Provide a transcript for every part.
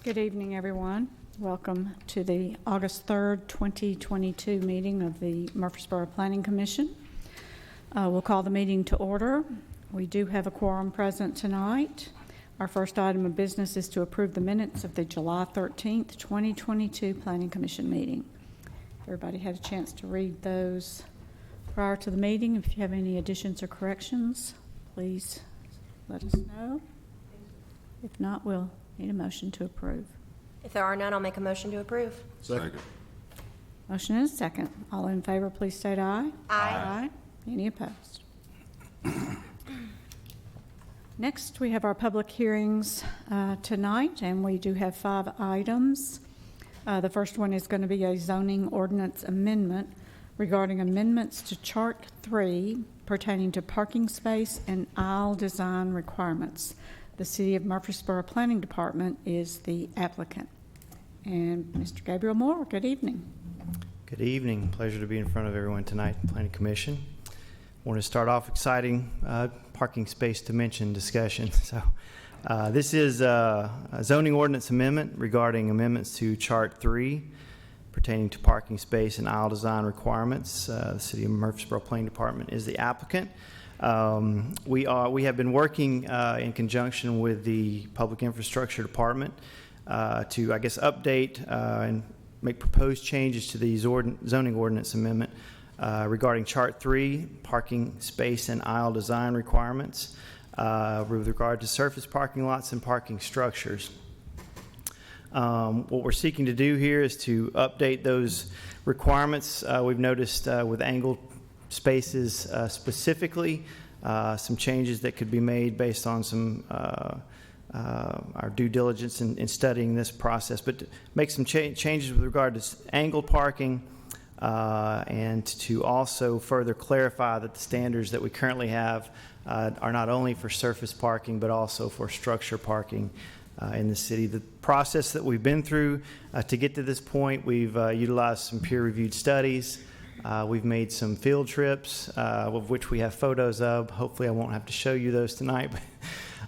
Good evening, everyone. Welcome to the August 3rd, 2022 meeting of the Murfreesboro Planning Commission. We'll call the meeting to order. We do have a quorum present tonight. Our first item of business is to approve the minutes of the July 13th, 2022 Planning Commission meeting. Everybody had a chance to read those prior to the meeting. If you have any additions or corrections, please let us know. If not, we'll need a motion to approve. If there are none, I'll make a motion to approve. Second. Motion is second. All in favor, please state aye. Aye. Any opposed? Next, we have our public hearings tonight, and we do have 5 items. The first one is going to be a zoning ordinance amendment regarding amendments to Chart 3 pertaining to parking space and aisle design requirements. The City of Murfreesboro Planning Department is the applicant. And Mr. Gabriel Moore, good evening. Good evening. Pleasure to be in front of everyone tonight, Planning Commission. I want to start off exciting parking space dimension discussion. So this is a zoning ordinance amendment regarding amendments to Chart 3 pertaining to parking space and aisle design requirements. The City of Murfreesboro Planning Department is the applicant. We have been working in conjunction with the Public Infrastructure Department to, I guess, update and make proposed changes to the zoning ordinance amendment regarding Chart 3, parking space and aisle design requirements with regard to surface parking lots and parking structures. What we're seeking to do here is to update those requirements. We've noticed with angled spaces specifically, some changes that could be made based on some our due diligence in studying this process, but to make some changes with regard to angled parking and to also further clarify that the standards that we currently have are not only for surface parking but also for structure parking in the city. The process that we've been through to get to this point, we've utilized some peer-reviewed studies. We've made some field trips, of which we have photos of. Hopefully I won't have to show you those tonight.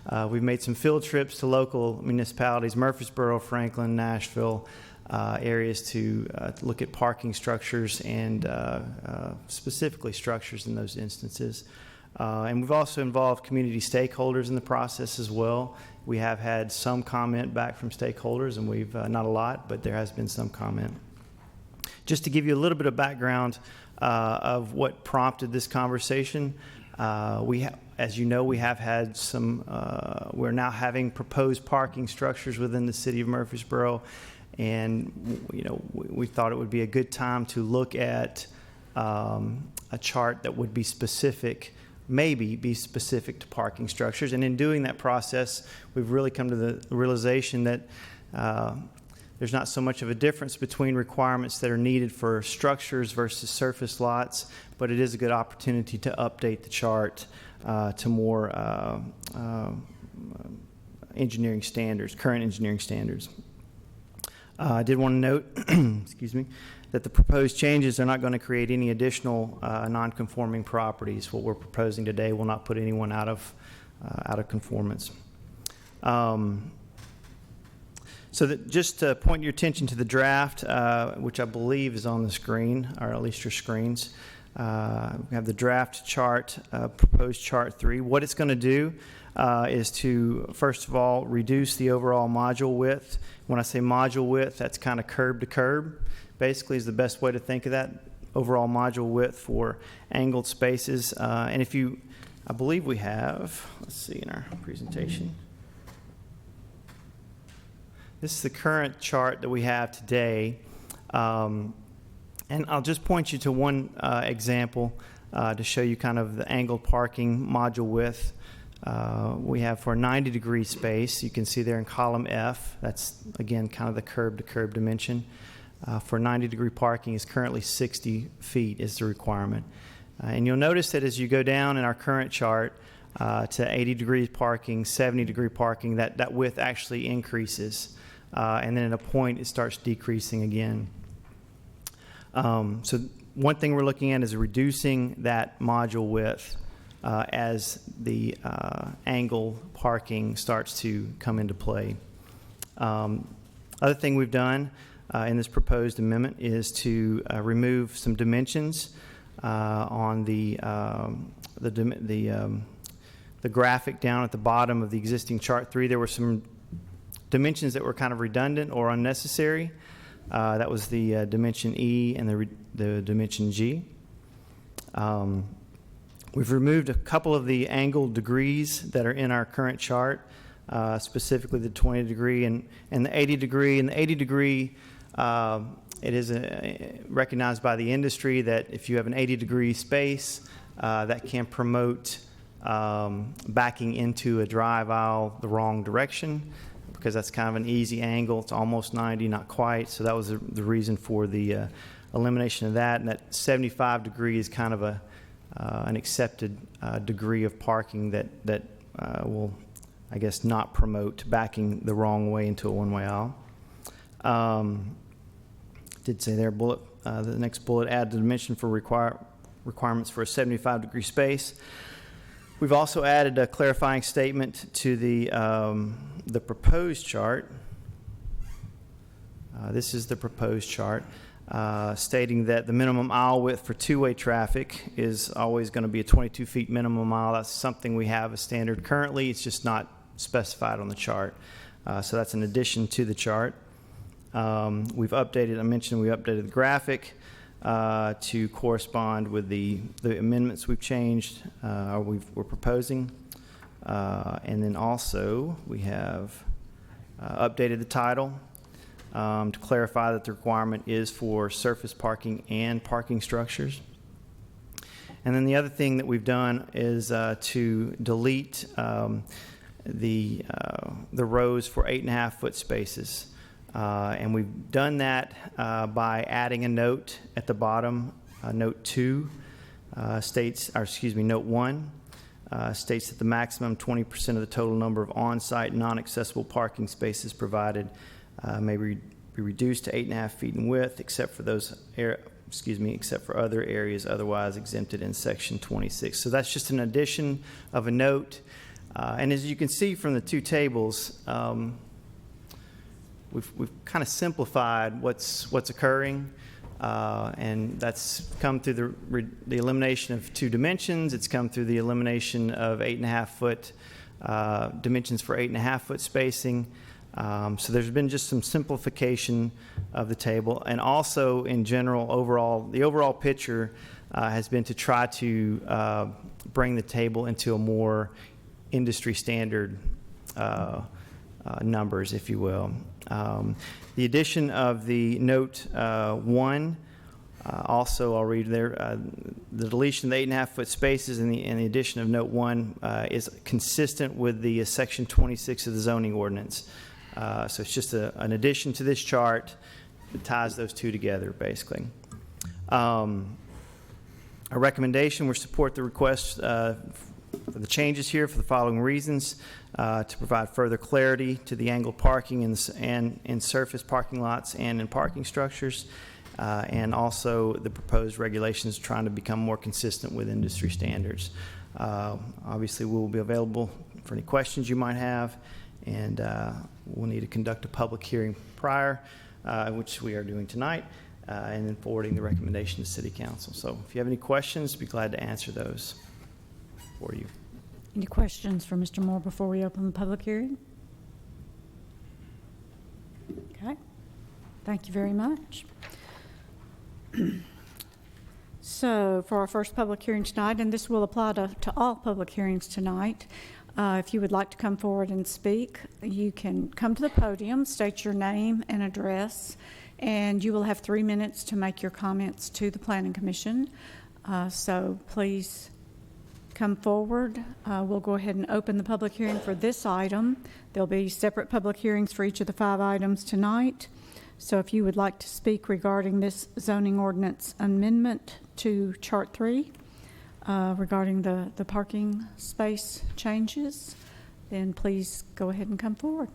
But we've made some field trips to local municipalities, Murfreesboro, Franklin, Nashville, areas to look at parking structures and specifically structures in those instances. And we've also involved community stakeholders in the process as well. We have had some comment back from stakeholders, and we've not a lot, but there has been some comment. Just to give you a little bit of background of what prompted this conversation, as you know, we have had some, we're now having proposed parking structures within the City of Murfreesboro, and we thought it would be a good time to look at a chart that would be specific, maybe be specific to parking structures. And in doing that process, we've really come to the realization that there's not so much of a difference between requirements that are needed for structures versus surface lots, but it is a good opportunity to update the chart to more engineering standards, current engineering standards. I did want to note, excuse me, that the proposed changes are not going to create any additional non-conforming properties. What we're proposing today will not put anyone out of conformance. So that just to point your attention to the draft, which I believe is on the screen, or at least your screens. We have the draft chart, proposed Chart 3. What it's going to do is to, first of all, reduce the overall module width. When I say module width, that's kind of curb to curb, basically is the best way to think of that, overall module width for angled spaces. And if you, I believe we have, let's see in our presentation. This is the current chart that we have today. And I'll just point you to one example to show you kind of the angled parking module width. We have for a 90-degree space, you can see there in column F, that's again kind of the curb-to-curb dimension. For 90-degree parking is currently 60 feet is the requirement. And you'll notice that as you go down in our current chart to 80-degree parking, 70-degree parking, that width actually increases. And then at a point it starts decreasing again. So one thing we're looking at is reducing that module width as the angle parking starts to come into play. Other thing we've done in this proposed amendment is to remove some dimensions on the graphic down at the bottom of the existing Chart 3. There were some dimensions that were kind of redundant or unnecessary. That was the dimension E and the dimension G. We've removed a couple of the angled degrees that are in our current chart, specifically the 20 degree and the 80 degree. And the 80 degree, it is recognized by the industry that if you have an 80 degree space, that can promote backing into a drive aisle the wrong direction, because that's kind of an easy angle. It's almost 90, not quite. So that was the reason for the elimination of that. And that 75 degree is kind of an accepted degree of parking that will, I guess, not promote backing the wrong way into a one-way aisle. Did say there, the next bullet, add the dimension for requirements for a 75 degree space. We've also added a clarifying statement to the proposed chart. This is the proposed chart, stating that the minimum aisle width for two-way traffic is always going to be a 22 feet minimum aisle. That's something we have as standard currently. It's just not specified on the chart. So that's an addition to the chart. We've updated, I mentioned we updated the graphic to correspond with the amendments we've changed, or we're proposing. And then also we have updated the title to clarify that the requirement is for surface parking and parking structures. And then the other thing that we've done is to delete the rows for 8.5 foot spaces. And we've done that by adding a note at the bottom. Note 2 note 1 states that the maximum 20% of the total number of on-site non-accessible parking spaces provided may be reduced to 8.5 feet in width, except for other areas otherwise exempted in section 26. So that's just an addition of a note. And as you can see from the two tables, we've kind of simplified what's occurring, and that's come through the elimination of two dimensions. It's come through the elimination of 8.5 foot dimensions for 8.5 foot spacing. So there's been just some simplification of the table, and also in general, the overall picture has been to try to bring the table into a more industry standard numbers, if you will. The addition of the note 1, also I'll read there, the deletion of the 8.5 foot spaces and the addition of note 1 is consistent with the section 26 of the zoning ordinance. So it's just an addition to this chart that ties those two together, basically. Our recommendation, we support the request for the changes here for the following reasons: to provide further clarity to the angled parking in surface parking lots and in parking structures, and also the proposed regulations trying to become more consistent with industry standards. Obviously, we will be available for any questions you might have, and we'll need to conduct a public hearing prior, which we are doing tonight, and then forwarding the recommendation to City Council. So if you have any questions, I'd be glad to answer those for you. Any questions for Mr. Moore before we open the public hearing? Okay. Thank you very much. So for our first public hearing tonight, and this will apply to all public hearings tonight, if you would like to come forward and speak, you can come to the podium, state your name and address, and you will have 3 minutes to make your comments to the Planning Commission. So please come forward. We'll go ahead and open the public hearing for this item. There'll be separate public hearings for each of the 5 items tonight. So if you would like to speak regarding this zoning ordinance amendment to Chart 3, regarding the parking space changes, then please go ahead and come forward.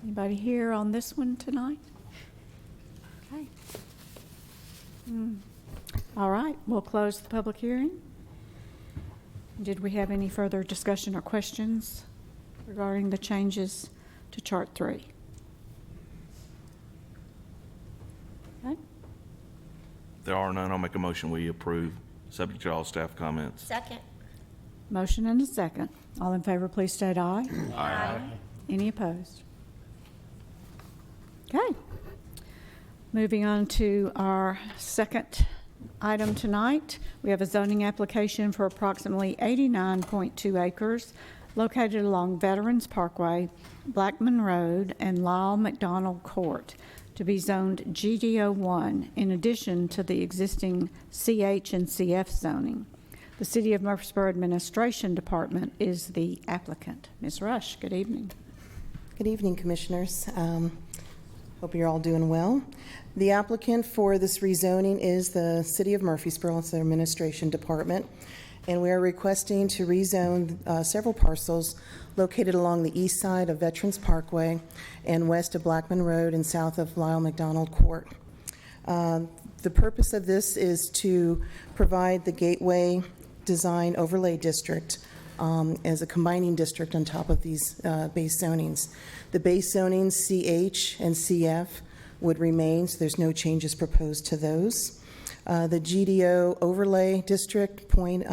Anybody here on this one tonight? Okay. All right, we'll close the public hearing. Did we have any further discussion or questions regarding the changes to Chart 3? Okay. If there are none, I'll make a motion we approve, subject to all staff comments. Second. Motion and a second. All in favor, please state aye. Aye. Any opposed? Okay. Moving on to our second item tonight. We have a zoning application for approximately 89.2 acres located along Veterans Parkway, Blackman Road, and Lyle McDonald Court to be zoned GDO1 in addition to the existing CH and CF zoning. The City of Murfreesboro Administration Department is the applicant. Ms. Rush, good evening. Good evening, Commissioners. Hope you're all doing well. The applicant for this rezoning is the City of Murfreesboro, it's their Administration Department, and we are requesting to rezone several parcels located along the east side of Veterans Parkway and west of Blackman Road and south of Lyle McDonald Court. The purpose of this is to provide the Gateway Design Overlay District as a combining district on top of these base zonings. The base zonings CH and CF would remain, so there's no changes proposed to those. The GDO overlay district point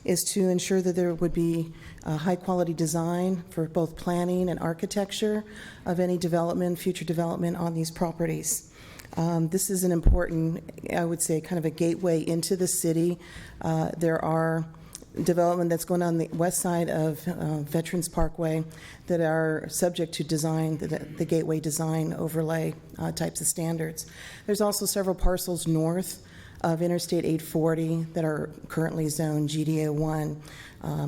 is to ensure that there would be high-quality design for both planning and architecture of any development, future development on these properties. This is an important, I would say, kind of a gateway into the city. There are development that's going on the west side of Veterans Parkway that are subject to design, the gateway design overlay types of standards. There's also several parcels north of Interstate 840 that are currently zoned GDA1.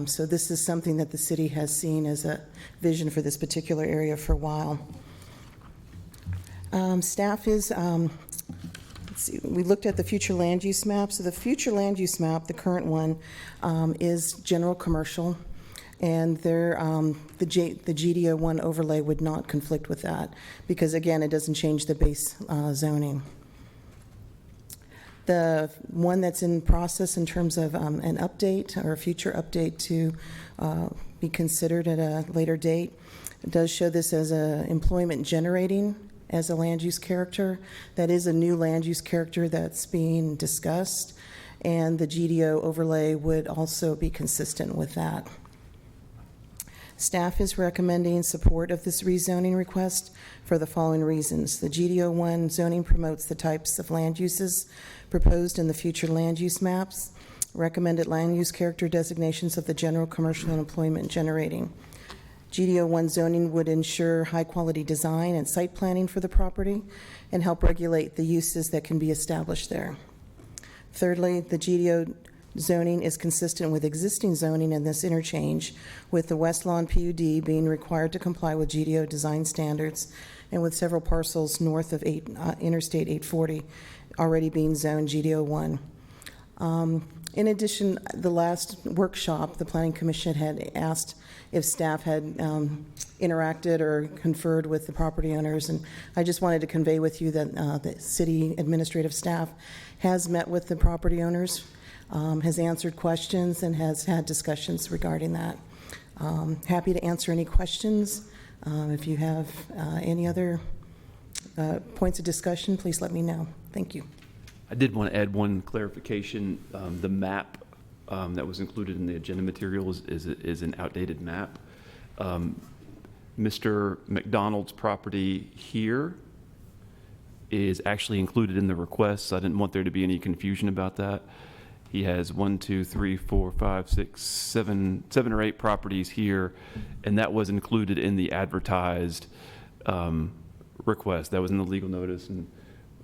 So this is something that the city has seen as a vision for this particular area for a while. Staff is, let's see, we looked at the future land use map. So the future land use map, the current one, is general commercial, and the GDO1 overlay would not conflict with that because, again, it doesn't change the base zoning. The one that's in process in terms of an update or a future update to be considered at a later date does show this as a employment generating as a land use character. That is a new land use character that's being discussed, and the GDO overlay would also be consistent with that. Staff is recommending support of this rezoning request for the following reasons. The GDO1 zoning promotes the types of land uses proposed in the future land use maps, recommended land use character designations of the general, commercial, and employment generating. GDO1 zoning would ensure high-quality design and site planning for the property and help regulate the uses that can be established there. Thirdly, the GDO zoning is consistent with existing zoning in this interchange, with the West Lawn PUD being required to comply with GDO design standards and with several parcels north of Interstate 840 already being zoned GDO1. In addition, the last workshop, the Planning Commission had asked if staff had interacted or conferred with the property owners, and I just wanted to convey with you that the city administrative staff has met with the property owners, has answered questions, and has had discussions regarding that. Happy to answer any questions. If you have any other points of discussion, please let me know. Thank you. I did want to add one clarification. The map that was included in the agenda materials is an outdated map. Mr. McDonald's property here is actually included in the request, so I didn't want there to be any confusion about that. He has 1, 2, 3, 4, 5, 6, 7 or 8 properties here, and that was included in the advertised request. That was in the legal notice. And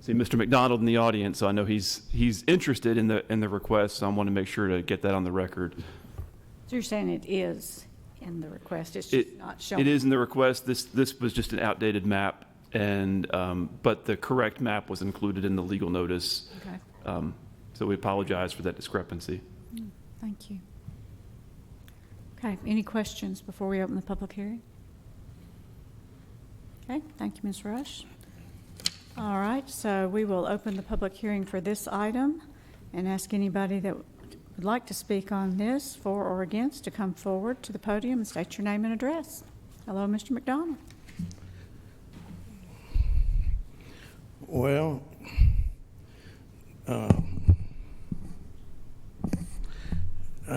see Mr. McDonald in the audience, so I know he's interested in the request, so I want to make sure to get that on the record. So you're saying it is in the request, it's just not shown? It is in the request. This was just an outdated map, and but the correct map was included in the legal notice. Okay. So we apologize for that discrepancy. Thank you. Okay, any questions before we open the public hearing? Okay, thank you, Ms. Rush. All right, so we will open the public hearing for this item and ask anybody that would like to speak on this, for or against, to come forward to the podium and state your name and address. Hello, Mr. McDonald. Well, I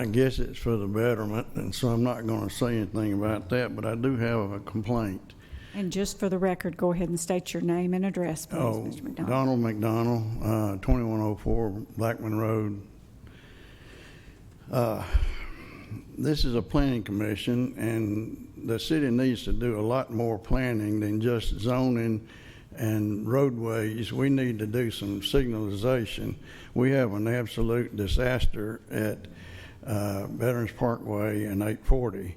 guess it's for the betterment, and so I'm not going to say anything about that, but I do have a complaint. And just for the record, go ahead and state your name and address, please, Mr. McDonald. Donald McDonald, 2104 Blackman Road. This is a planning commission, and the city needs to do a lot more planning than just zoning and roadways. We need to do some signalization. We have an absolute disaster at Veterans Parkway and 840.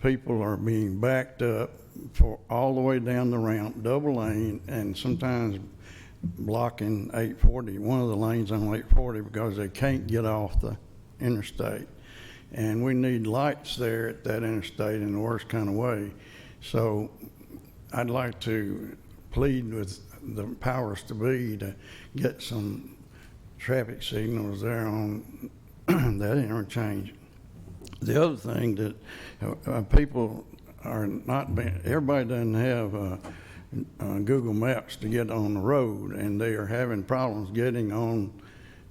People are being backed up for all the way down the ramp, double lane, and sometimes blocking 840, one of the lanes on 840, because they can't get off the interstate. And we need lights there at that interstate in the worst kind of way. So I'd like to plead with the powers to be to get some traffic signals there on that interchange. The other thing that people are not being, everybody doesn't have Google Maps to get on the road, and they are having problems getting on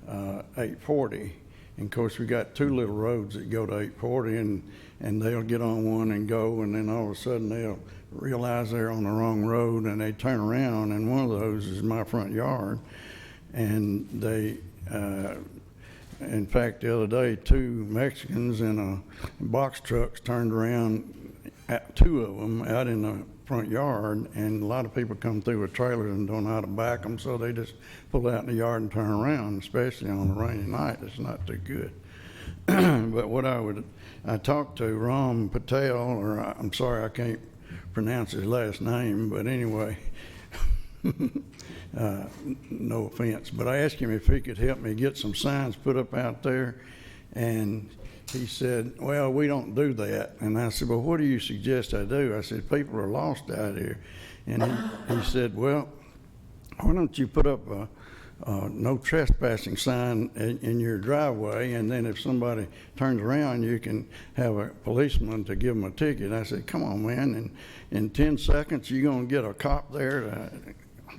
840. And of course, we got two little roads that go to 840, and they'll get on one and go, and then all of a sudden they'll realize they're on the wrong road, and they turn around, and one of those is my front yard. And they, in fact, the other day, two Mexicans in a box trucks turned around, two of them out in the front yard, and a lot of people come through with trailers and don't know how to back them, so they just pull out in the yard and turn around, especially on a rainy night. It's not too good. But what I talked to Ram Patel, or I'm sorry, I can't pronounce his last name, but anyway, no offense, but I asked him if he could help me get some signs put up out there, and he said, well, we don't do that. And I said, well, what do you suggest I do? I said, people are lost out here. And he said, well, why don't you put up a no trespassing sign in your driveway, and then if somebody turns around, you can have a policeman to give them a ticket. I said, come on, man, in 10 seconds, you're going to get a cop there?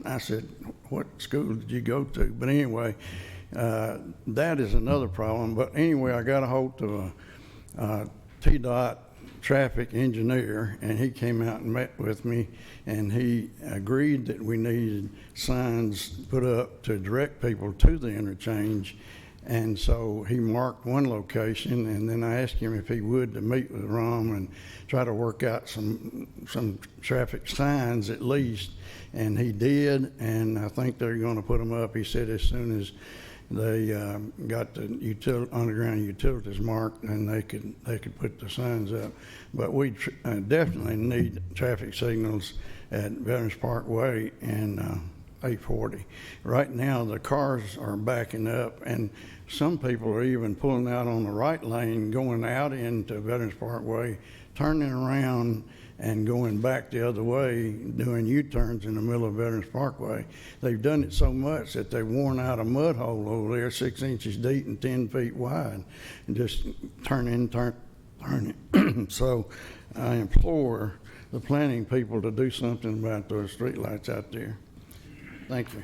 I said, what school did you go to? But anyway, that is another problem. But anyway, I got a hold of a TDOT traffic engineer, and he came out and met with me, and he agreed that we needed signs put up to direct people to the interchange. And so he marked one location, and then I asked him if he would to meet with Rom and try to work out some traffic signs at least. And he did, and I think they're going to put them up. He said as soon as they got the underground utilities marked, and they could put the signs up. But we definitely need traffic signals at Veterans Parkway and 840. Right now, the cars are backing up, and some people are even pulling out on the right lane, going out into Veterans Parkway, turning around and going back the other way, doing U-turns in the middle of Veterans Parkway. They've done it so much that they've worn out a mud hole over there 6 inches deep and 10 feet wide, and just turn it. So I implore the planning people to do something about those streetlights out there. Thank you.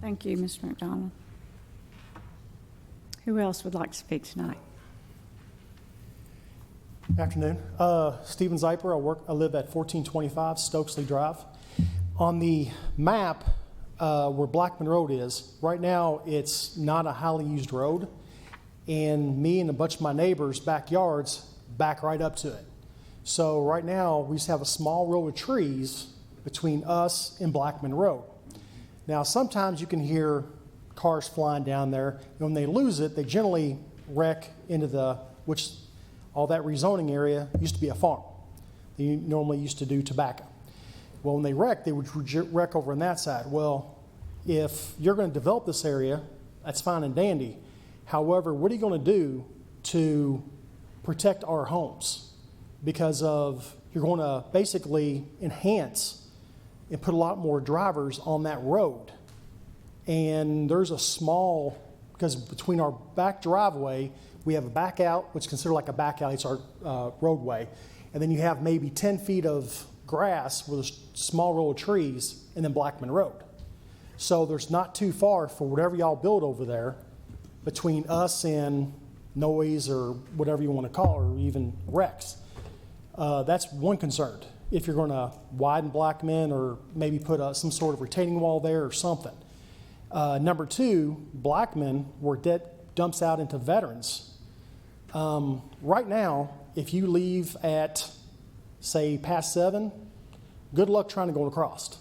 Thank you, Mr. McDonald. Who else would like to speak tonight? Afternoon. Stephen Zeiper. I live at 1425 Stokesley Drive. On the map where Blackman Road is, right now it's not a highly used road, and me and a bunch of my neighbors' backyards back right up to it. So right now we just have a small row of trees between us and Blackman Road. Now sometimes you can hear cars flying down there, and when they lose it, they generally wreck into all that rezoning area used to be a farm. They normally used to do tobacco. Well, when they wreck, they would wreck over on that side. Well, if you're going to develop this area, that's fine and dandy. However, what are you going to do to protect our homes? Because you're going to basically enhance and put a lot more drivers on that road. And there's because between our back driveway, we have a back out, which is considered like a back alley. It's our roadway. and then you have maybe 10 feet of grass with a small row of trees, and then Blackman Road. So there's not too far for whatever y'all build over there between us and noise or whatever you want to call it, or even Rex. That's one concern. If you're going to widen Blackman or maybe put some sort of retaining wall there or something. Number two, Blackman, where it dumps out into Veterans. Right now, if you leave at, say, past 7, good luck trying to go across,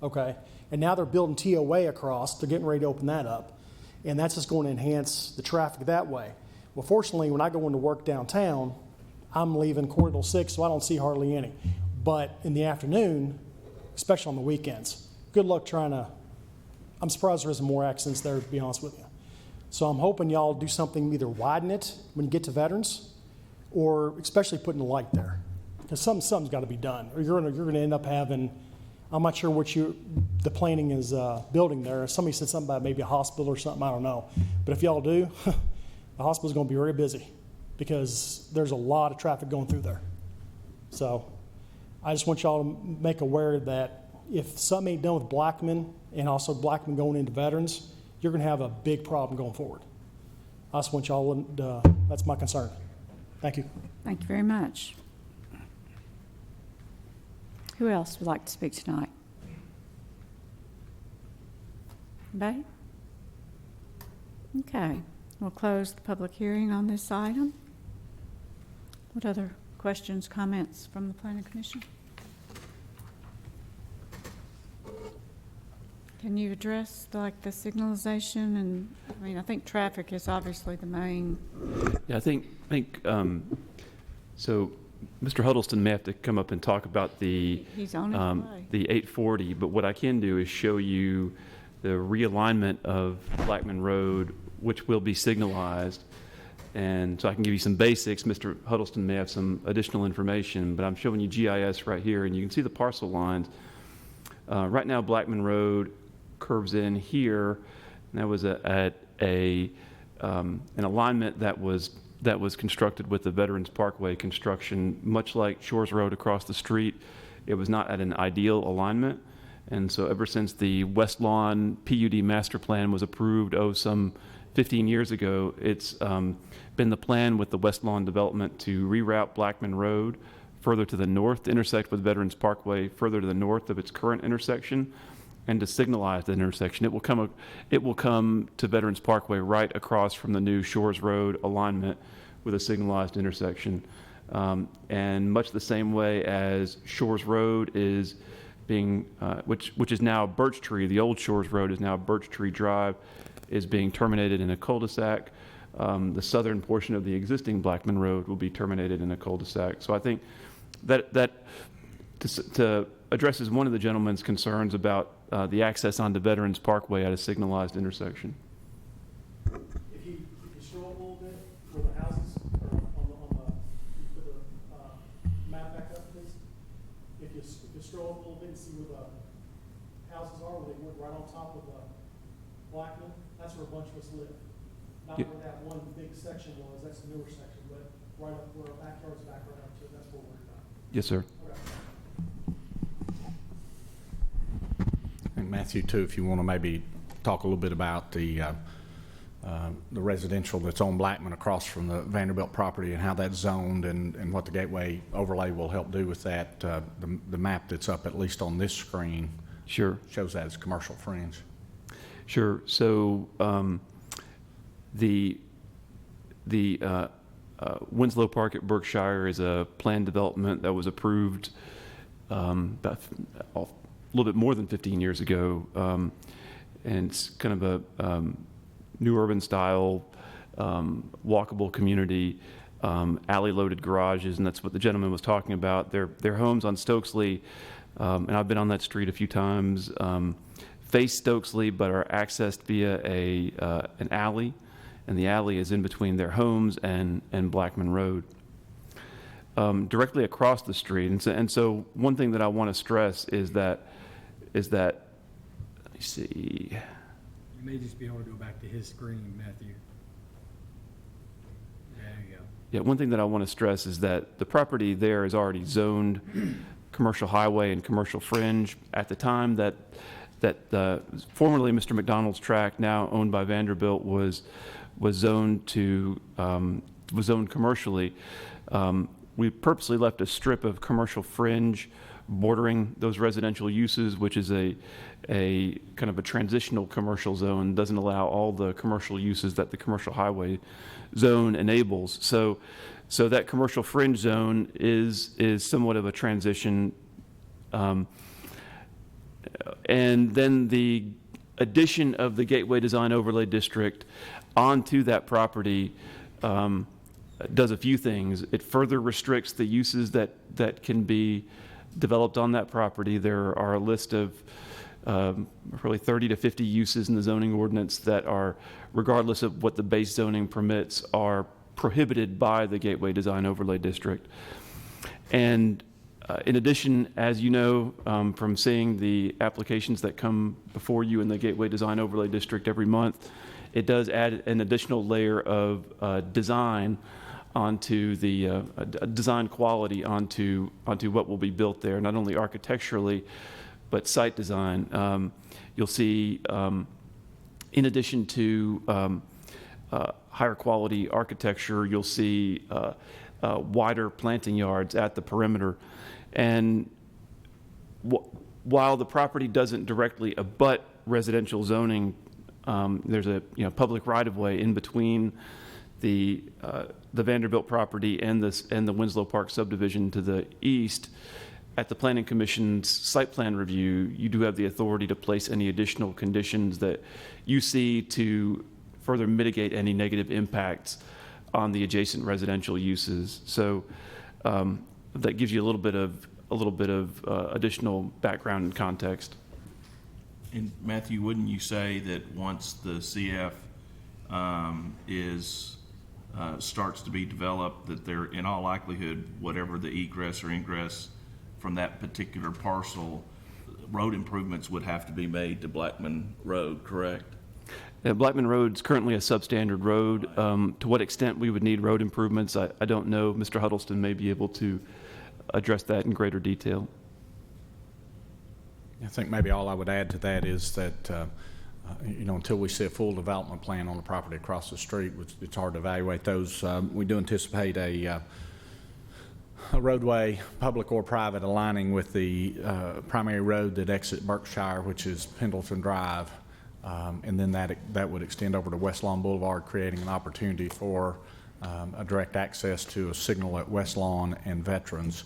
okay? And now they're building TOA across. They're getting ready to open that up. And that's just going to enhance the traffic that way. Well, fortunately, when I go into work downtown, I'm leaving quarter till 6, so I don't see hardly any. But in the afternoon, especially on the weekends, good luck trying to, I'm surprised there isn't more accidents there, to be honest with you. So I'm hoping y'all do something, either widen it when you get to Veterans, or especially putting a light there. Because something's got to be done, or you're going to end up having, I'm not sure what the planning is building there. Somebody said something about maybe a hospital or something, I don't know. But if y'all do, the hospital's going to be very busy because there's a lot of traffic going through there. So I just want y'all to make aware that if something ain't done with Blackman and also Blackman going into Veterans, you're going to have a big problem going forward. I just want y'all, that's my concern. Thank you. Thank you very much. Who else would like to speak tonight? Anybody? Okay, we'll close the public hearing on this item. What other questions, comments from the Planning Commission? Can you address the signalization? And I mean, I think traffic is obviously the main. Yeah, I think so. Mr. Huddleston may have to come up and talk about the He's on his way. the 840, but what I can do is show you the realignment of Blackman Road, which will be signalized. And so I can give you some basics. Mr. Huddleston may have some additional information, but I'm showing you GIS right here, and you can see the parcel lines. Right now, Blackman Road curves in here, and that was an alignment that was constructed with the Veterans Parkway construction, much like Shores Road across the street. It was not at an ideal alignment. And so ever since the West Lawn PUD master plan was approved, some 15 years ago, it's been the plan with the West Lawn development to reroute Blackman Road further to the north to intersect with Veterans Parkway further to the north of its current intersection, and to signalize the intersection. It will come to Veterans Parkway right across from the new Shores Road alignment with a signalized intersection. And much the same way as Shores Road is being, which is now Birch Tree, the old Shores Road is now Birch Tree Drive, is being terminated in a cul-de-sac. The southern portion of the existing Blackman Road will be terminated in a cul-de-sac. So I think that to addresses one of the gentleman's concerns about the access onto Veterans Parkway at a signalized intersection. If you scroll up a little bit where the houses are you put the map back up, please. If you scroll up a little bit and see where the houses are, where they went right on top of the Blackman, that's where a bunch of us live. Not where that one big section was, that's the newer section, but right up where our backyard's back right up to, that's where we're at. Yes, sir. Okay. And Matthew, too, if you want to maybe talk a little bit about the residential that's on Blackman across from the Vanderbilt property and how that's zoned and what the gateway overlay will help do with that. The map that's up, at least on this screen, Sure. shows that as commercial fringe. Sure. So the Winslow Park at Berkshire is a planned development that was approved about a little bit more than 15 years ago, and it's kind of a new urban style, walkable community, alley-loaded garages, and that's what the gentleman was talking about. Their homes on Stokesley, and I've been on that street a few times, face Stokesley, but are accessed via an alley, and the alley is in between their homes and Blackman Road. Directly across the street, and so one thing that I want to stress is that let me see. You may just be able to go back to his screen, Matthew. There you go. Yeah, one thing that I want to stress is that the property there is already zoned commercial highway and commercial fringe. At the time that formerly Mr. McDonald's tract, now owned by Vanderbilt, was zoned commercially, we purposely left a strip of commercial fringe bordering those residential uses, which is a kind of a transitional commercial zone, doesn't allow all the commercial uses that the commercial highway zone enables. So that commercial fringe zone is somewhat of a transition. And then the addition of the Gateway Design Overlay District onto that property does a few things. It further restricts the uses that can be developed on that property. There are a list of probably 30 to 50 uses in the zoning ordinance that are, regardless of what the base zoning permits, are prohibited by the Gateway Design Overlay District. And in addition, as you know from seeing the applications that come before you in the Gateway Design Overlay District every month, it does add an additional layer of design onto the design quality onto what will be built there, not only architecturally, but site design. You'll see, in addition to higher quality architecture, you'll see wider planting yards at the perimeter. And while the property doesn't directly abut residential zoning, there's a public right-of-way in between the Vanderbilt property and the Winslow Park subdivision to the east. At the Planning Commission's site plan review, you do have the authority to place any additional conditions that you see to further mitigate any negative impacts on the adjacent residential uses. So that gives you a little bit of additional background and context. And Matthew, wouldn't you say that once the CF starts to be developed, that there, in all likelihood, whatever the egress or ingress from that particular parcel, road improvements would have to be made to Blackman Road, correct? Blackman Road is currently a substandard road. To what extent we would need road improvements, I don't know. Mr. Huddleston may be able to address that in greater detail. I think maybe all I would add to that is that, until we see a full development plan on the property across the street, which it's hard to evaluate those, we do anticipate a roadway, public or private, aligning with the primary road that exits Berkshire, which is Pendleton Drive. And then that would extend over to West Lawn Boulevard, creating an opportunity for a direct access to a signal at West Lawn and Veterans.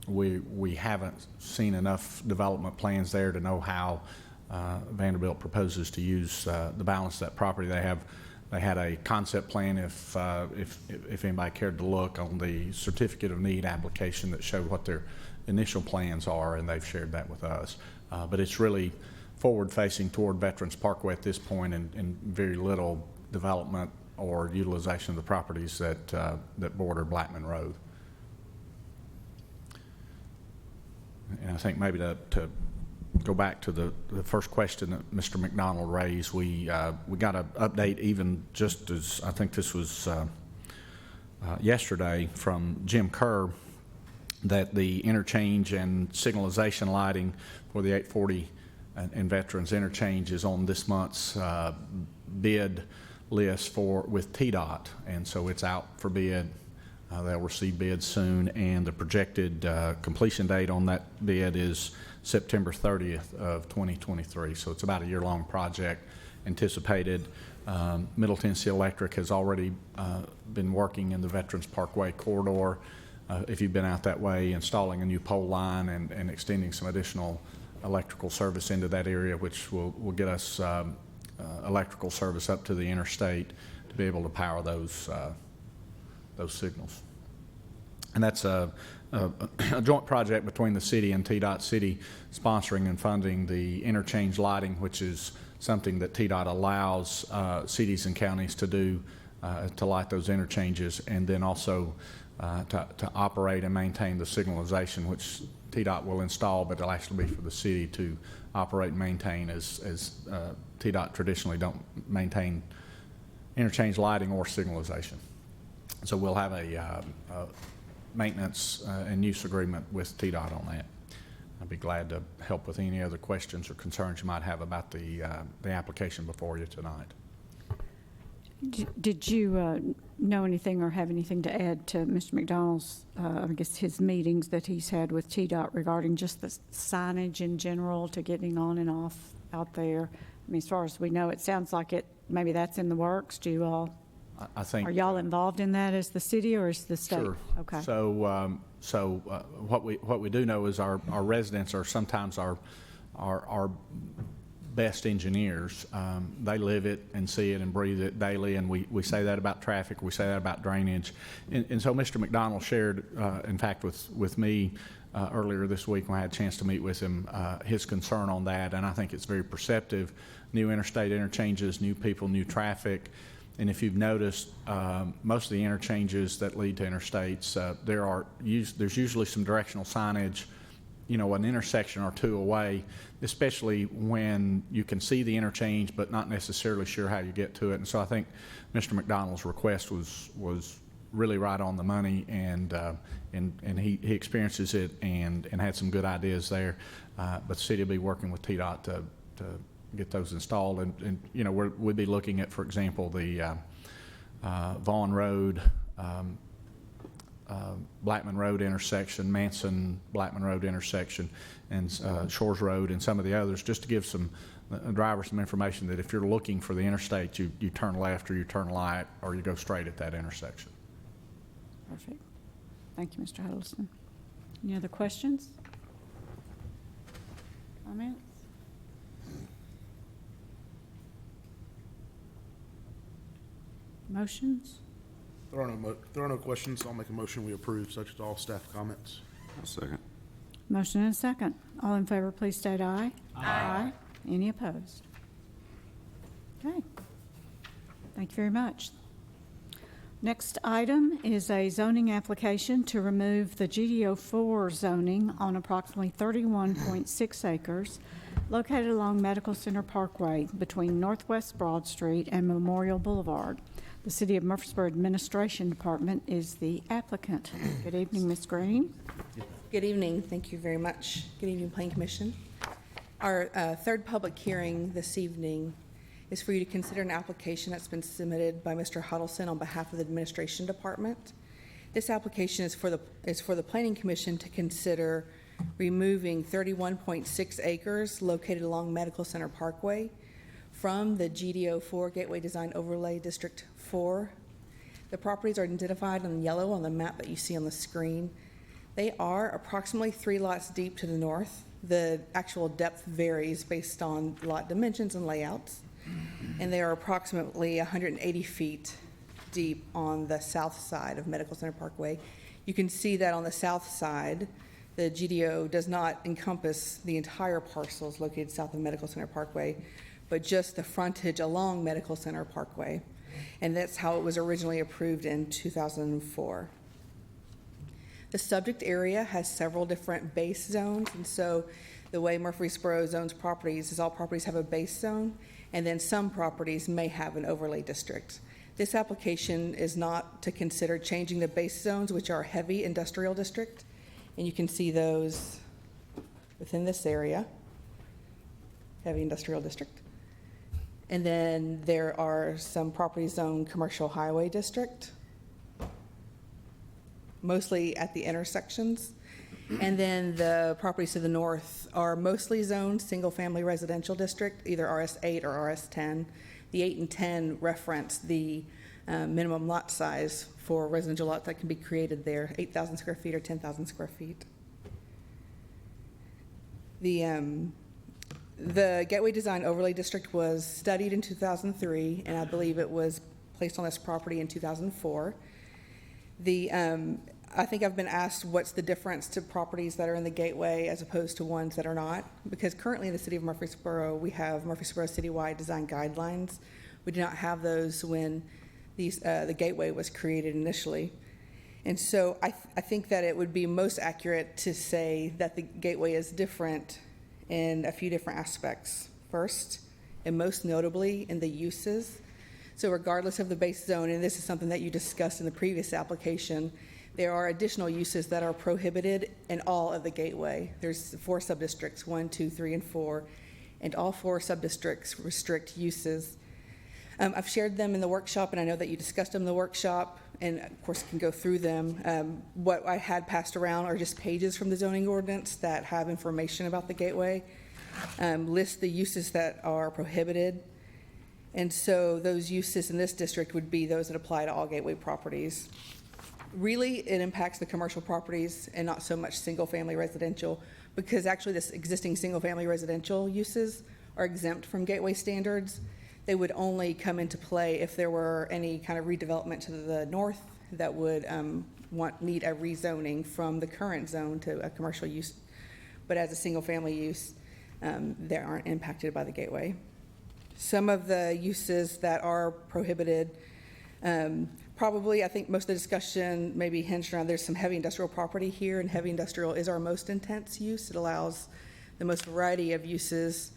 We haven't seen enough development plans there to know how Vanderbilt proposes to use the balance of that property. They had a concept plan, if anybody cared to look, on the certificate of need application that showed what their initial plans are, and they've shared that with us. But it's really forward-facing toward Veterans Parkway at this point, and very little development or utilization of the properties that border Blackman Road. And I think maybe to go back to the first question that Mr. McDonald raised, we got an update even just as, I think this was yesterday, from Jim Kerr, that the interchange and signalization lighting for the 840 and Veterans interchange is on this month's bid list with TDOT, and so it's out for bid. They'll receive bids soon, and the projected completion date on that bid is September 30th of 2023. So it's about a year-long project anticipated. Middle Tennessee Electric has already been working in the Veterans Parkway corridor. If you've been out that way, installing a new pole line and extending some additional electrical service into that area, which will get us electrical service up to the interstate to be able to power those signals. And that's a joint project between the city and TDOT. City sponsoring and funding the interchange lighting, which is something that TDOT allows cities and counties to do, to light those interchanges, and then also to operate and maintain the signalization, which TDOT will install, but it'll actually be for the city to operate and maintain, as TDOT traditionally don't maintain interchange lighting or signalization. So we'll have a maintenance and use agreement with TDOT on that. I'd be glad to help with any other questions or concerns you might have about the application before you tonight. Did you know anything or have anything to add to Mr. McDonald's, I guess, his meetings that he's had with TDOT regarding just the signage in general to getting on and off out there? I mean, as far as we know, it sounds like maybe that's in the works. Do you all, I think. are y'all involved in that as the city or as the state? Sure. Okay. So what we do know is our residents are sometimes our best engineers. They live it and see it and breathe it daily, and we say that about traffic, we say that about drainage. And so Mr. McDonald shared, in fact, with me earlier this week when I had a chance to meet with him, his concern on that, and I think it's very perceptive. New interstate interchanges, new people, new traffic. And if you've noticed, most of the interchanges that lead to interstates, there's usually some directional signage, an intersection or two away, especially when you can see the interchange but not necessarily sure how you get to it. And so I think Mr. McDonald's request was really right on the money, and he experiences it and had some good ideas there. But the city will be working with TDOT to get those installed, and we'll be looking at, for example, the Vaughn Road, Blackman Road intersection, Manson Blackman Road intersection, and Shores Road, and some of the others, just to give some drivers some information that if you're looking for the interstate, you turn left or you turn right or you go straight at that intersection. Perfect. Thank you, Mr. Huddleston. Any other questions? Comments? Motions? There are no questions. I'll make a motion we approve, subject to all staff comments. I'll second. Motion and a second. All in favor, please state aye. Aye. Any opposed? Okay. Thank you very much. Next item is a zoning application to remove the GDO4 zoning on approximately 31.6 acres located along Medical Center Parkway between Northwest Broad Street and Memorial Boulevard. The City of Murfreesboro Administration Department is the applicant. Good evening, Ms. Green. Good evening. Thank you very much. Good evening, Planning Commission. Our third public hearing this evening is for you to consider an application that's been submitted by Mr. Huddleston on behalf of the Administration Department. This application is for the Planning Commission to consider removing 31.6 acres located along Medical Center Parkway from the GDO4 Gateway Design Overlay District 4. The properties are identified in yellow on the map that you see on the screen. They are approximately 3 lots deep to the north. The actual depth varies based on lot dimensions and layouts. And they are approximately 180 feet deep on the south side of Medical Center Parkway. You can see that on the south side, the GDO does not encompass the entire parcels located south of Medical Center Parkway, but just the frontage along Medical Center Parkway. And that's how it was originally approved in 2004. The subject area has several different base zones, and so the way Murfreesboro zones properties is all properties have a base zone, and then some properties may have an overlay district. This application is not to consider changing the base zones, which are heavy industrial district, and you can see those within this area, heavy industrial district. And then there are some properties zoned commercial highway district, mostly at the intersections. And then the properties to the north are mostly zoned single-family residential district, either RS8 or RS10. The 8 and 10 reference the minimum lot size for residential lots that can be created there, 8,000 square feet or 10,000 square feet. The Gateway Design Overlay District was studied in 2003, and I believe it was placed on this property in 2004. I think I've been asked what's the difference to properties that are in the gateway as opposed to ones that are not, because currently in the city of Murfreesboro, we have Murfreesboro citywide design guidelines. We did not have those when the gateway was created initially. And so I think that it would be most accurate to say that the gateway is different in a few different aspects. First, and most notably in the uses. So regardless of the base zone, and this is something that you discussed in the previous application, there are additional uses that are prohibited in all of the gateway. There's 4 subdistricts, 1, 2, 3, and 4, and all 4 subdistricts restrict uses. I've shared them in the workshop, and I know that you discussed them in the workshop, and of course can go through them. What I had passed around are just pages from the zoning ordinance that have information about the gateway, list the uses that are prohibited. And so those uses in this district would be those that apply to all gateway properties. Really, it impacts the commercial properties and not so much single-family residential, because actually this existing single-family residential uses are exempt from gateway standards. They would only come into play if there were any kind of redevelopment to the north that would need a rezoning from the current zone to a commercial use. But as a single-family use, they aren't impacted by the gateway. Some of the uses that are prohibited, probably, I think most of the discussion maybe hinged around there's some heavy industrial property here, and heavy industrial is our most intense use. It allows the most variety of uses,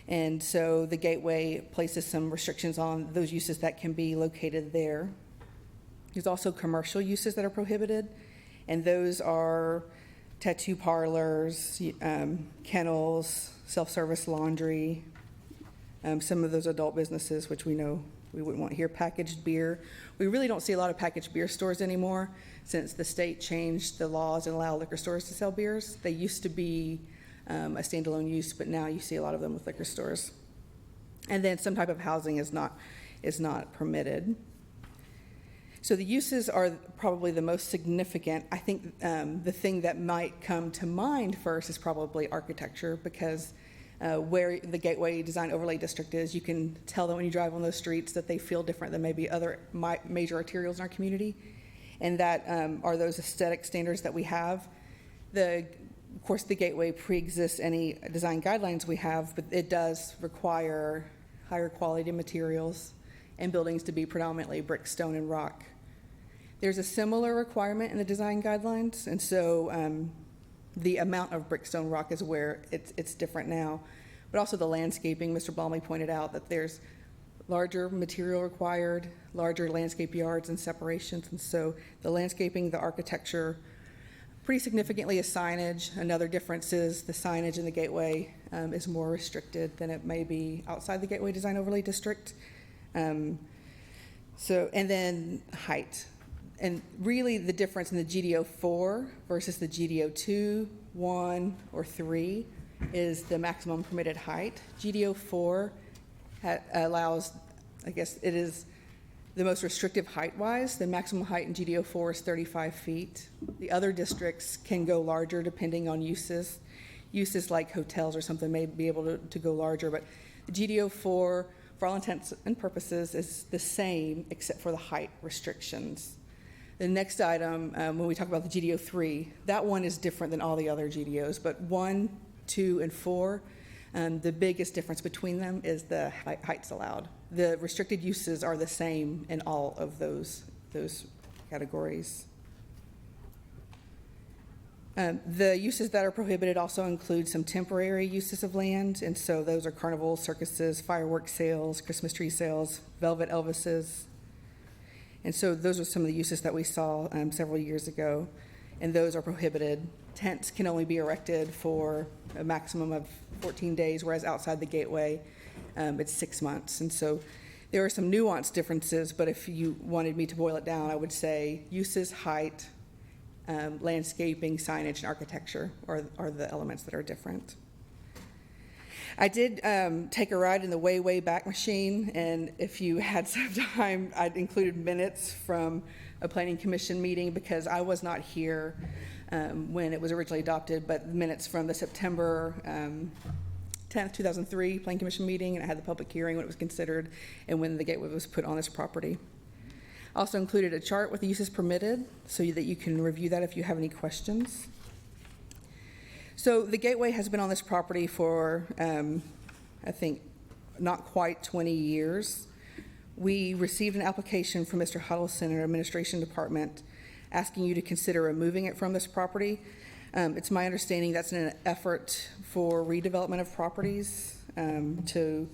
and so the gateway places some restrictions on those uses that can be located there. There's also commercial uses that are prohibited, and those are tattoo parlors, kennels, self-service laundry, some of those adult businesses, which we know we wouldn't want here, packaged beer. We really don't see a lot of packaged beer stores anymore since the state changed the laws and allowed liquor stores to sell beers. They used to be a standalone use, but now you see a lot of them with liquor stores. And then some type of housing is not permitted. So the uses are probably the most significant. I think the thing that might come to mind first is probably architecture, because where the Gateway Design Overlay District is, you can tell that when you drive on those streets that they feel different than maybe other major arterials in our community, and that are those aesthetic standards that we have. Of course, the Gateway pre-exists any design guidelines we have, but it does require higher quality materials and buildings to be predominantly brick, stone, and rock. There's a similar requirement in the design guidelines, and so the amount of brick, stone, rock is where it's different now. But also the landscaping, Mr. Blomley pointed out that there's larger material required, larger landscape yards and separations, and so the landscaping, the architecture, pretty significantly is signage. Another difference is the signage in the Gateway is more restricted than it may be outside the Gateway Design Overlay District. And then height. And really the difference in the GDO 4 versus the GDO 2, 1, or 3 is the maximum permitted height. GDO 4 allows, I guess it is the most restrictive height-wise. The maximum height in GDO 4 is 35 feet. The other districts can go larger depending on uses. Uses like hotels or something may be able to go larger, but the GDO 4, for all intents and purposes, is the same except for the height restrictions. The next item, when we talk about the GDO 3, that one is different than all the other GDOs, but 1, 2, and 4, the biggest difference between them is the heights allowed. The restricted uses are the same in all of those categories. The uses that are prohibited also include some temporary uses of land, and so those are carnivals, circuses, fireworks sales, Christmas tree sales, Velvet Elvises. And so those are some of the uses that we saw several years ago, and those are prohibited. Tents can only be erected for a maximum of 14 days, whereas outside the Gateway, it's 6 months. And so there are some nuanced differences, but if you wanted me to boil it down, I would say uses, height, landscaping, signage, and architecture are the elements that are different. I did take a ride in the way back machine, and if you had some time, I'd included minutes from a planning commission meeting because I was not here when it was originally adopted, but minutes from the September 10th, 2003 planning commission meeting, and I had the public hearing when it was considered and when the Gateway was put on this property. Also included a chart with the uses permitted so that you can review that if you have any questions. So the Gateway has been on this property for, I think, not quite 20 years. We received an application from Mr. Huddleston in our administration department asking you to consider removing it from this property. It's my understanding that's in an effort for redevelopment of properties to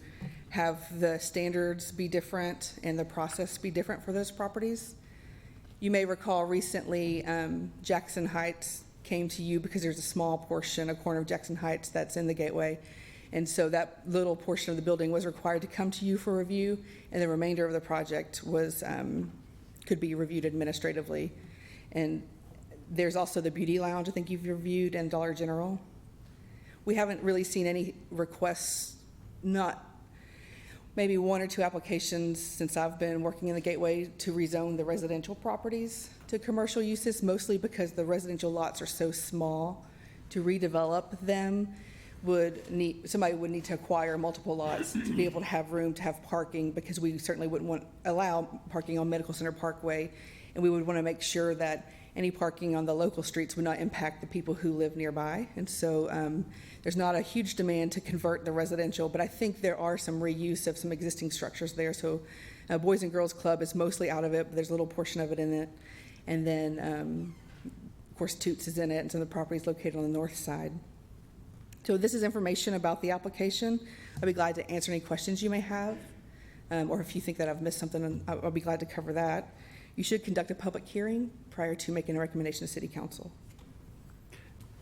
have the standards be different and the process be different for those properties. You may recall recently, Jackson Heights came to you because there's a small portion, a corner of Jackson Heights that's in the gateway. And so that little portion of the building was required to come to you for review, and the remainder of the project was, could be reviewed administratively. And there's also the Beauty Lounge, I think you've reviewed, and Dollar General. We haven't really seen any requests, not maybe one or two applications since I've been working in the Gateway to rezone the residential properties to commercial uses, mostly because the residential lots are so small. To redevelop them somebody would need to acquire multiple lots to be able to have room to have parking, because we certainly wouldn't allow parking on Medical Center Parkway, and we would want to make sure that any parking on the local streets would not impact the people who live nearby. And so there's not a huge demand to convert the residential, but I think there are some reuse of some existing structures there. So Boys and Girls Club is mostly out of it, but there's a little portion of it in it. And then, of course, Toots is in it, and some of the property is located on the north side. So this is information about the application. I'd be glad to answer any questions you may have, or if you think that I've missed something, I'll be glad to cover that. You should conduct a public hearing prior to making a recommendation to City Council.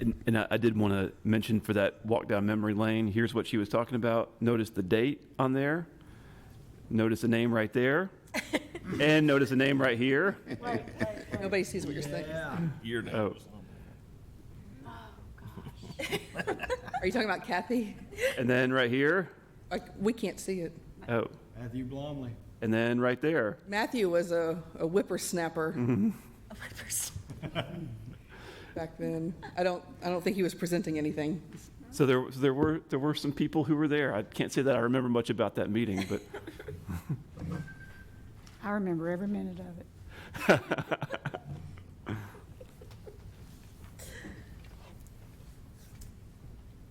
And I did want to mention for that walk down memory lane, here's what she was talking about. Notice the date on there. Notice the name right there. And notice the name right here. Nobody sees what you're saying. Your name. Oh. Are you talking about Kathy? And then right here. We can't see it. Oh. Matthew Blomley. And then right there. Matthew was a whippersnapper Mm-hmm. back then. I don't think he was presenting anything. So there were some people who were there. I can't say that I remember much about that meeting, but I remember every minute of it.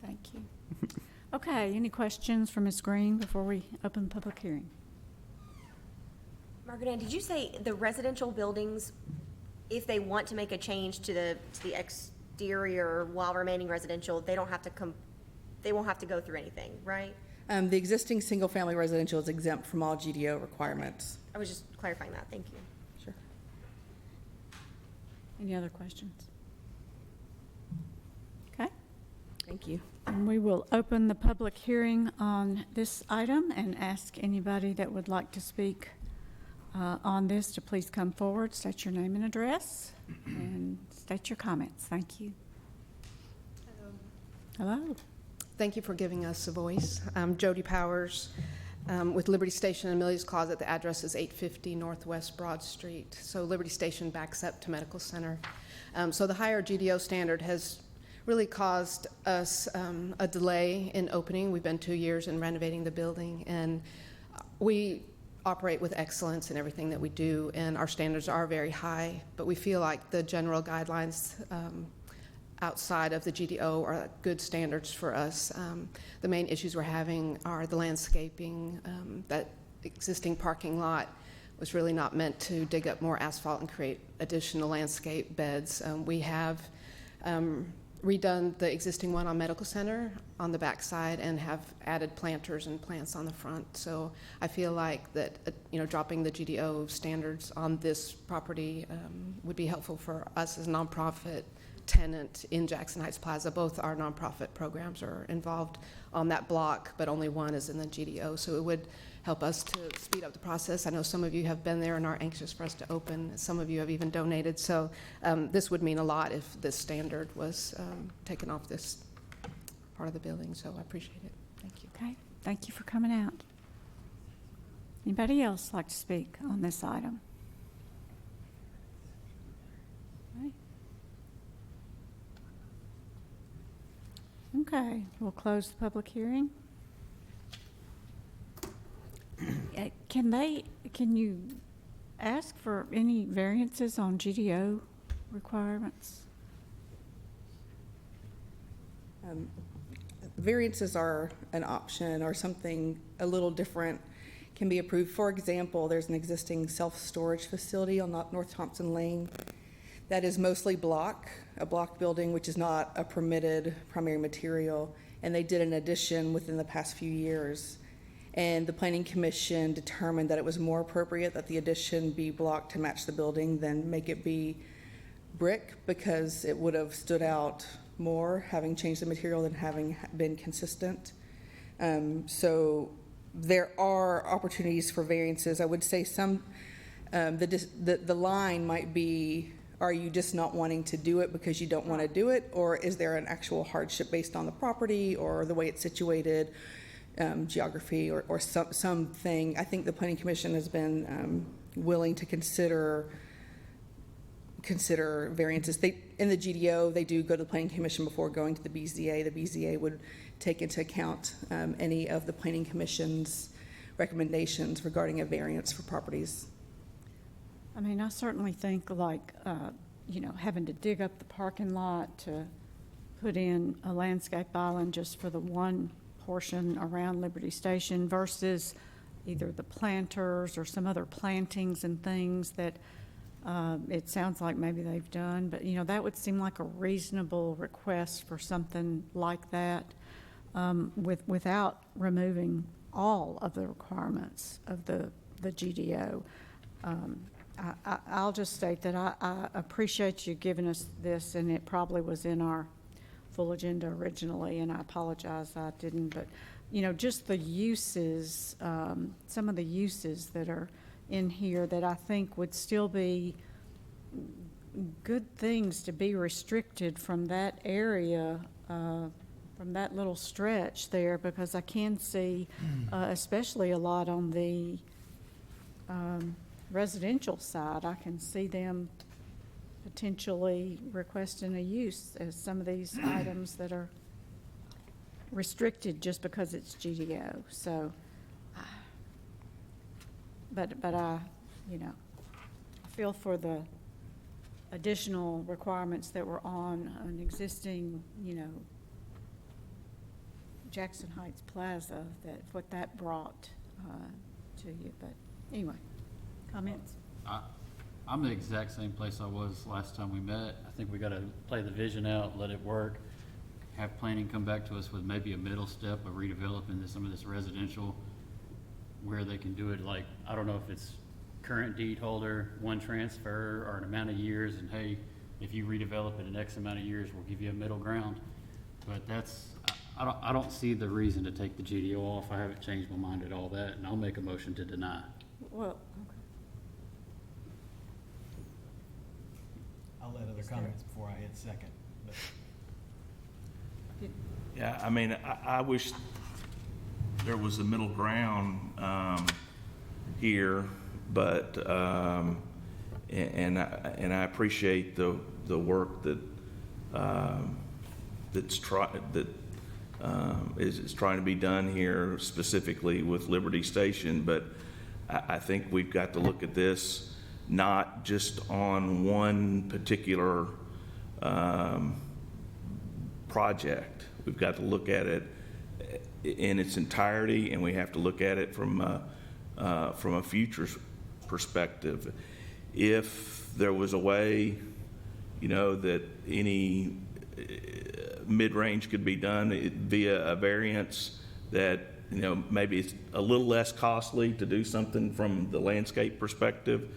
Thank you. Okay, any questions for Ms. Green before we open the public hearing? Margaret Ann, did you say the residential buildings, if they want to make a change to the exterior while remaining residential, they won't have to go through anything, right? The existing single-family residential is exempt from all GDO requirements. I was just clarifying that. Thank you. Sure. Any other questions? Okay. Thank you. And we will open the public hearing on this item and ask anybody that would like to speak on this to please come forward, state your name and address, and state your comments. Thank you. Hello. Thank you for giving us a voice. I'm Jody Powers with Liberty Station and Amelia's Closet. The address is 850 Northwest Broad Street. So Liberty Station backs up to Medical Center. So the higher GDO standard has really caused us a delay in opening. We've been 2 years in renovating the building, and we operate with excellence in everything that we do, and our standards are very high, but we feel like the general guidelines outside of the GDO are good standards for us. The main issues we're having are the landscaping. That existing parking lot was really not meant to dig up more asphalt and create additional landscape beds. We have redone the existing one on Medical Center on the back side and have added planters and plants on the front. So I feel like that, dropping the GDO standards on this property would be helpful for us as a nonprofit tenant in Jackson Heights Plaza. Both our nonprofit programs are involved on that block, but only one is in the GDO. So it would help us to speed up the process. I know some of you have been there and are anxious for us to open. Some of you have even donated. So this would mean a lot if this standard was taken off this part of the building. So I appreciate it. Thank you. Okay, thank you for coming out. Anybody else like to speak on this item? Okay, we'll close the public hearing. Can you ask for any variances on GDO requirements? Variances are an option, or something a little different can be approved. For example, there's an existing self-storage facility on North Thompson Lane that is mostly a block building, which is not a permitted primary material, and they did an addition within the past few years. And the Planning Commission determined that it was more appropriate that the addition be block to match the building than make it be brick, because it would have stood out more having changed the material than having been consistent. So there are opportunities for variances. I would say some, the line might be, are you just not wanting to do it because you don't want to do it? Or is there an actual hardship based on the property or the way it's situated, geography or something? I think the Planning Commission has been willing to consider variances. In the GDO, they do go to the Planning Commission before going to the BZA. The BZA would take into account any of the Planning Commission's recommendations regarding a variance for properties. I mean, I certainly think like, having to dig up the parking lot to put in a landscape island just for the one portion around Liberty Station versus either the planters or some other plantings and things that it sounds like maybe they've done, but that would seem like a reasonable request for something like that, without removing all of the requirements of the GDO. I'll just state that I appreciate you giving us this, and it probably was in our full agenda originally, and I apologize I didn't, but just the uses, some of the uses that are in here that I think would still be good things to be restricted from that area, from that little stretch there, because I can see, especially a lot on the residential side, I can see them potentially requesting a use as some of these items that are restricted just because it's GDO. So, but I, I feel for the additional requirements that were on an existing, Jackson Heights Plaza, that what that brought to you. But anyway, comments? I'm the exact same place I was last time we met. I think we got to play the vision out, let it work, have planning come back to us with maybe a middle step of redeveloping some of this residential where they can do it like, I don't know if it's current deed holder, one transfer, or an amount of years, and hey, if you redevelop it in X amount of years, we'll give you a middle ground. But that's, I don't see the reason to take the GDO off. I haven't changed my mind at all that, and I'll make a motion to deny. Well, okay. I'll let other comments before I hit second. But. Yeah, I mean, I wish there was a middle ground here, but and I appreciate the work that is trying to be done here, specifically with Liberty Station. But I think we've got to look at this not just on one particular project. We've got to look at it in its entirety, and we have to look at it from a future perspective. If there was a way, that any mid-range could be done via a variance that, maybe it's a little less costly to do something from the landscape perspective,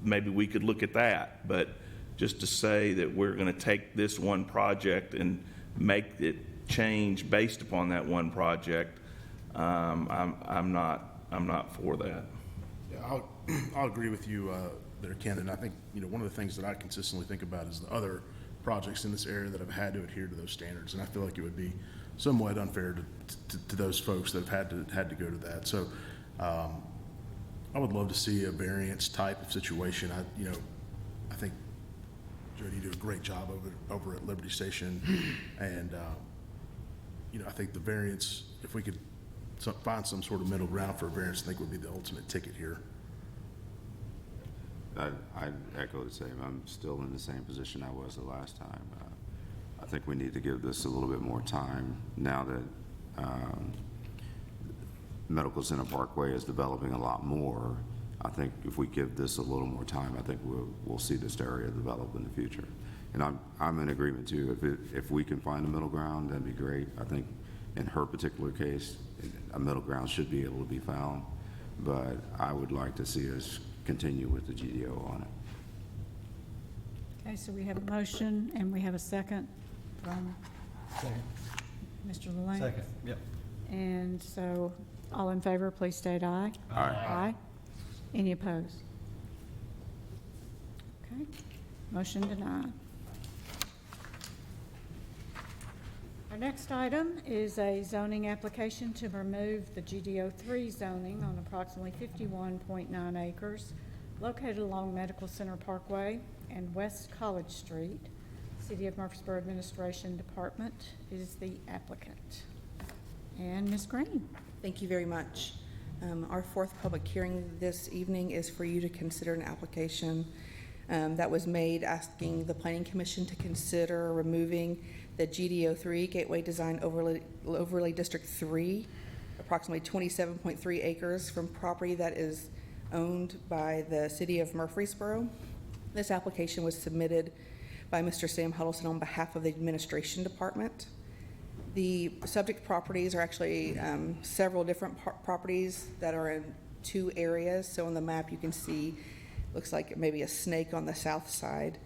maybe we could look at that. But just to say that we're going to take this one project and make it change based upon that one project, I'm not for that. Yeah, I'll agree with you there, Ken. And I think, one of the things that I consistently think about is the other projects in this area that have had to adhere to those standards. And I feel like it would be somewhat unfair to those folks that have had to go to that. So I would love to see a variance type of situation. I think Jody, you do a great job over at Liberty Station, and I think the variance, if we could find some sort of middle ground for a variance, I think would be the ultimate ticket here. I echo the same. I'm still in the same position I was the last time. I think we need to give this a little bit more time now that Medical Center Parkway is developing a lot more. I think if we give this a little more time, I think we'll see this area develop in the future. And I'm in agreement too. If we can find a middle ground, that'd be great. I think in her particular case, a middle ground should be able to be found, but I would like to see us continue with the GDO on it. Okay, so we have a motion and we have a second from Second. Mr. Lane. Second, yep. And so, all in favor, please state aye. Aye. Aye. Any opposed? Okay, motion denied. Our next item is a zoning application to remove the GDO 3 zoning on approximately 51.9 acres located along Medical Center Parkway and West College Street. City of Murfreesboro Administration Department is the applicant. And Ms. Green. Thank you very much. Our fourth public hearing this evening is for you to consider an application that was made asking the Planning Commission to consider removing the GDO 3, Gateway Design Overlay District 3, approximately 27.3 acres from property that is owned by the City of Murfreesboro. This application was submitted by Mr. Sam Huddleston on behalf of the Administration Department. The subject properties are actually several different properties that are in two areas. So on the map you can see, looks like maybe a snake on the south side.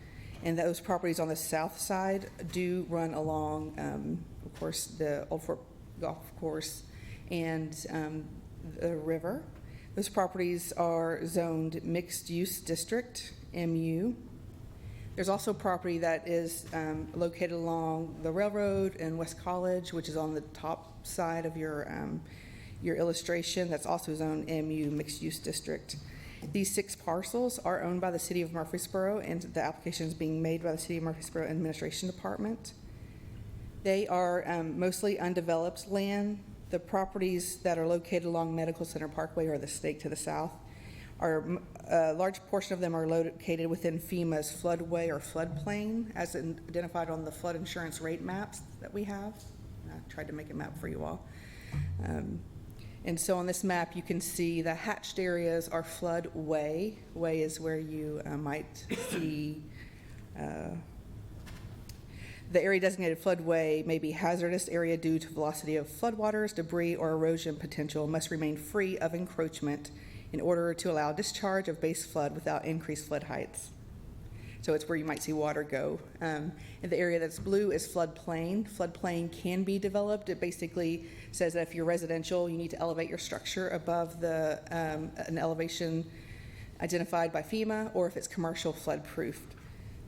And those properties on the south side do run along, of course, the Old Fort Golf Course and the river. Those properties are zoned Mixed Use District, MU. There's also property that is located along the railroad and West College, which is on the top side of your illustration. That's also zoned MU, Mixed Use District. These 6 parcels are owned by the City of Murfreesboro, and the application is being made by the City of Murfreesboro Administration Department. They are mostly undeveloped land. The properties that are located along Medical Center Parkway, or the stake to the south, a large portion of them are located within FEMA's floodway or floodplain, as identified on the flood insurance rate maps that we have. I tried to make a map for you all. And so on this map, you can see the hatched areas are floodway. Way is where you might see the area designated floodway may be hazardous area due to velocity of floodwaters, debris, or erosion potential, must remain free of encroachment in order to allow discharge of base flood without increased flood heights. So it's where you might see water go. And the area that's blue is floodplain. Floodplain can be developed. It basically says that if you're residential, you need to elevate your structure above an elevation identified by FEMA, or if it's commercial, flood-proofed.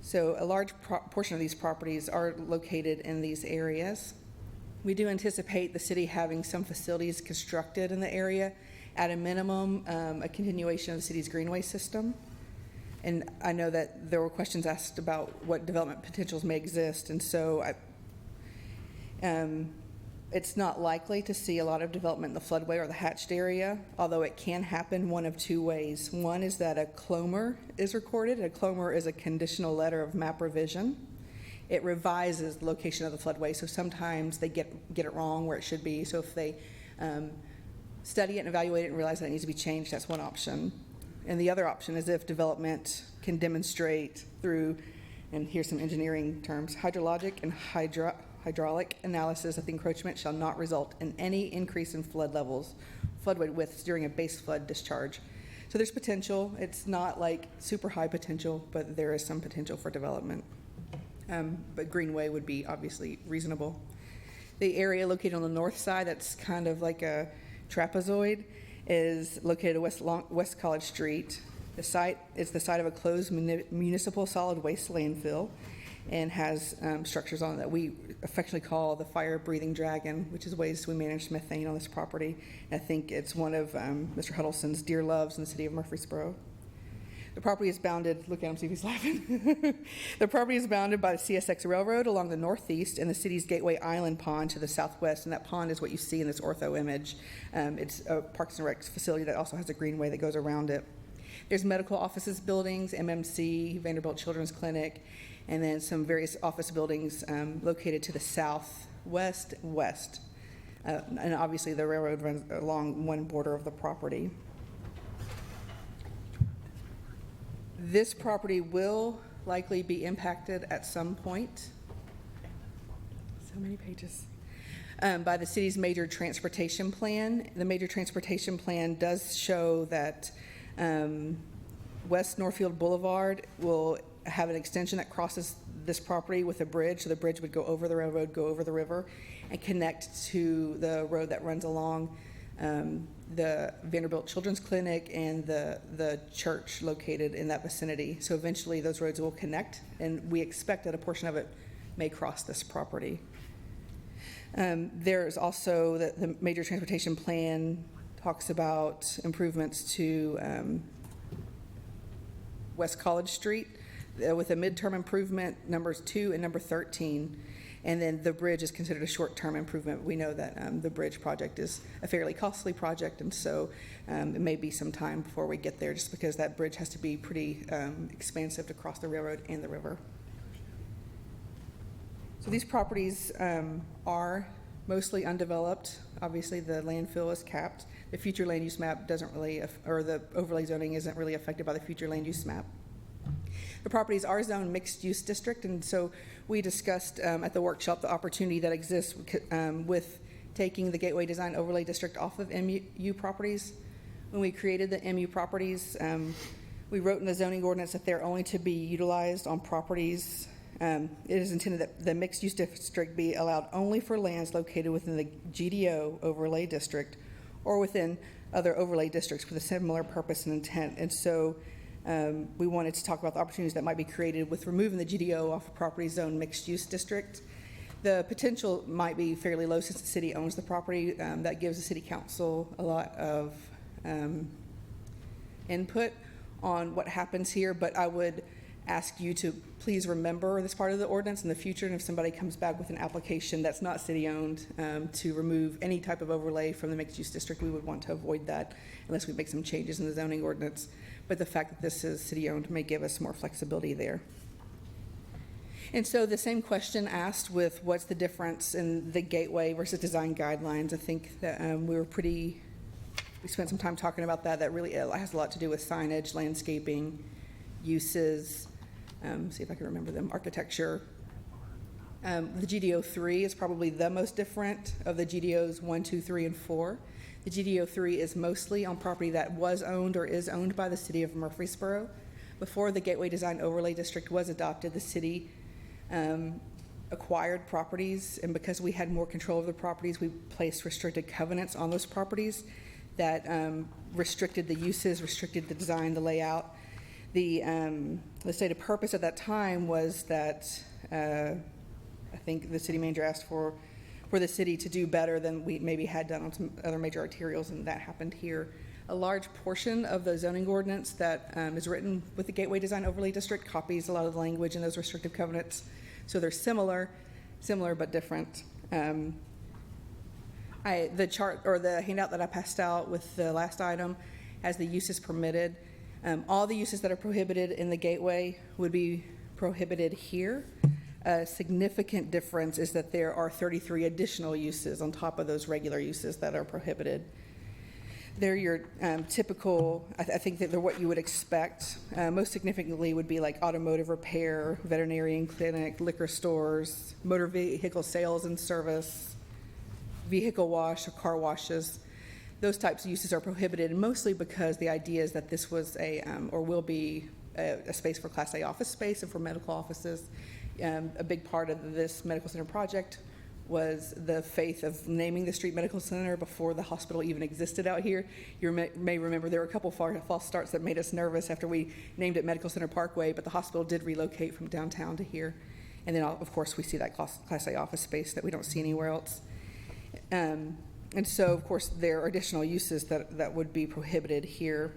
So a large portion of these properties are located in these areas. We do anticipate the city having some facilities constructed in the area, at a minimum, a continuation of the city's greenway system. And I know that there were questions asked about what development potentials may exist, and so it's not likely to see a lot of development in the floodway or the hatched area, although it can happen one of 2 ways. One is that a CLOMR is recorded. A CLOMR is a conditional letter of map revision. It revises the location of the floodway, so sometimes they get it wrong where it should be. So if they study it and evaluate it and realize that it needs to be changed, that's one option. And the other option is if development can demonstrate through, and here's some engineering terms, hydrologic and hydraulic analysis that the encroachment shall not result in any increase in flood levels, floodway widths during a base flood discharge. So there's potential. It's not like super high potential, but there is some potential for development. But greenway would be obviously reasonable. The area located on the north side, that's kind of like a trapezoid, is located at West College Street. The site is the site of a closed municipal solid waste landfill and has structures on it that we affectionately call the fire-breathing dragon, which is ways we manage methane on this property. And I think it's one of Mr. Huddleston's dear loves in the City of Murfreesboro. The property is bounded, look at him, see if he's laughing. The property is bounded by the CSX Railroad along the northeast and the city's Gateway Island Pond to the southwest, and that pond is what you see in this ortho image. It's a Parks and Rec facility that also has a greenway that goes around it. There's medical offices buildings, MMC, Vanderbilt Children's Clinic, and then some various office buildings located to the southwest and west. And obviously the railroad runs along one border of the property. This property will likely be impacted at some point. So many pages. by the city's major transportation plan. The major transportation plan does show that West Northfield Boulevard will have an extension that crosses this property with a bridge. So the bridge would go over the railroad, go over the river, and connect to the road that runs along the Vanderbilt Children's Clinic and the church located in that vicinity. So eventually those roads will connect, and we expect that a portion of it may cross this property. There's also the major transportation plan talks about improvements to West College Street with a midterm improvement, numbers 2 and number 13. And then the bridge is considered a short-term improvement. We know that the bridge project is a fairly costly project, and so it may be some time before we get there, just because that bridge has to be pretty expansive to cross the railroad and the river. So these properties are mostly undeveloped. Obviously, the landfill is capped. The future land use map doesn't really, or the overlay zoning isn't really affected by the future land use map. The properties are zoned mixed use district, and so we discussed at the workshop the opportunity that exists with taking the Gateway Design Overlay District off of MU properties. When we created the MU properties, we wrote in the zoning ordinance that they're only to be utilized on properties. It is intended that the mixed use district be allowed only for lands located within the GDO overlay district or within other overlay districts with a similar purpose and intent. And so we wanted to talk about the opportunities that might be created with removing the GDO off of property zone mixed use district. The potential might be fairly low since the city owns the property. That gives the city council a lot of input on what happens here, but I would ask you to please remember this part of the ordinance in the future, and if somebody comes back with an application that's not city-owned to remove any type of overlay from the mixed-use district, we would want to avoid that unless we make some changes in the zoning ordinance. But the fact that this is city-owned may give us more flexibility there. And so the same question asked with what's the difference in the gateway versus design guidelines. I think that we spent some time talking about that. That really has a lot to do with signage, landscaping, uses, see if I can remember them, architecture. The GDO 3 is probably the most different of the GDOs 1, 2, 3, and 4. The GDO 3 is mostly on property that was owned or is owned by the city of Murfreesboro. Before the Gateway Design Overlay District was adopted, the city acquired properties, and because we had more control of the properties, we placed restricted covenants on those properties that restricted the uses, restricted the design, the layout. The stated purpose at that time was that I think the city manager asked for the city to do better than we maybe had done on some other major arterials, and that happened here. A large portion of the zoning ordinance that is written with the Gateway Design Overlay District copies a lot of the language in those restrictive covenants, so they're similar but different. The chart or the handout that I passed out with the last item has the uses permitted. All the uses that are prohibited in the gateway would be prohibited here. A significant difference is that there are 33 additional uses on top of those regular uses that are prohibited. They're your typical, I think that they're what you would expect. Most significantly would be like automotive repair, veterinarian clinic, liquor stores, motor vehicle sales and service, vehicle wash or car washes. Those types of uses are prohibited, and mostly because the idea is that this was or will be a space for Class A office space and for medical offices. A big part of this medical center project was the faith of naming the street medical center before the hospital even existed out here. You may remember there were a couple false starts that made us nervous after we named it Medical Center Parkway, but the hospital did relocate from downtown to here. And then, of course, we see that Class A office space that we don't see anywhere else. And so, of course, there are additional uses that would be prohibited here.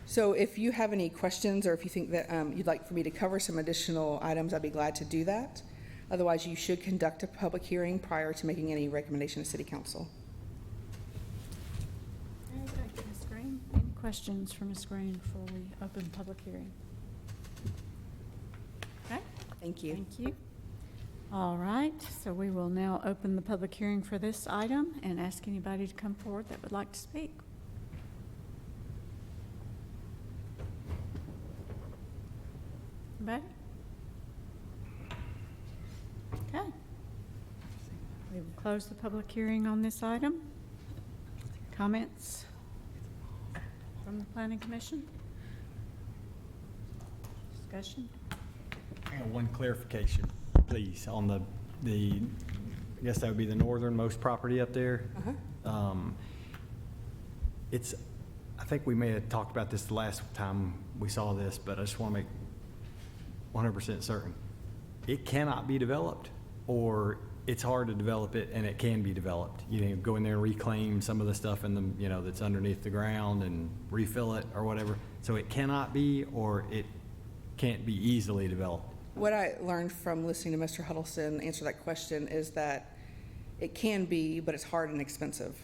So if you have any questions or if you think that you'd like for me to cover some additional items, I'd be glad to do that. Otherwise, you should conduct a public hearing prior to making any recommendation to City Council. Thank you, Ms. Green. Any questions for Ms. Green before we open public hearing? Okay. Thank you. Thank you. All right, so we will now open the public hearing for this item and ask anybody to come forward that would like to speak. Anybody? close the public hearing on this item. Comments from the Planning Commission? Discussion? I got one clarification, please, on the, I guess that would be the northernmost property up there. It's, I think we may have talked about this the last time we saw this, but I just want to make 100% certain. It cannot be developed, or it's hard to develop it and it can be developed. You know, go in there and reclaim some of the stuff in the, you know, that's underneath the ground and refill it or whatever. So it cannot be, or it can't be easily developed. What I learned from listening to Mr. Huddleston answer that question is that it can be, but it's hard and expensive.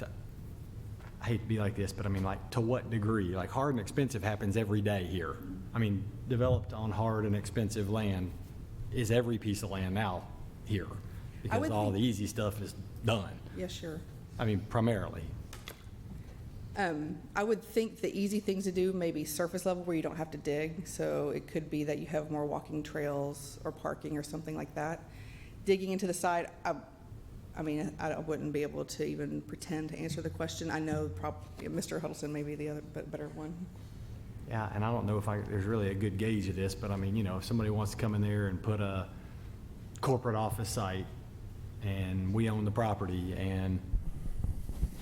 I hate to be like this, but I mean, like, to what degree? Like, hard and expensive happens every day here. I mean, developed on hard and expensive land is every piece of land now here, because all the easy stuff is done. Yes, sure. I mean, primarily. I would think the easy things to do may be surface level where you don't have to dig. So it could be that you have more walking trails or parking or something like that. Digging into the side, I mean, I wouldn't be able to even pretend to answer the question. I know Mr. Huddleston may be the other better one. Yeah, and I don't know if there's really a good gauge of this, but I mean, you know, if somebody wants to come in there and put a corporate office site and we own the property and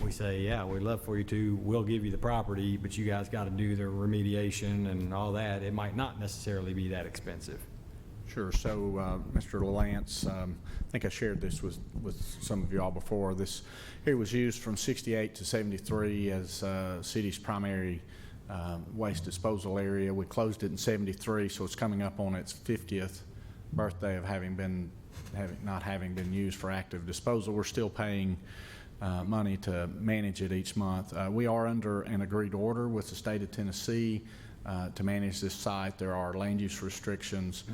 we say, yeah, we'd love for you to, we'll give you the property, but you guys got to do the remediation and all that, it might not necessarily be that expensive. Sure. So, Mr. LaLance, I think I shared this with some of you all before. This here was used from 68 to 73 as city's primary waste disposal area. We closed it in 73, so it's coming up on its 50th birthday of not having been used for active disposal. We're still paying money to manage it each month. We are under an agreed order with the state of Tennessee to manage this site. There are land use restrictions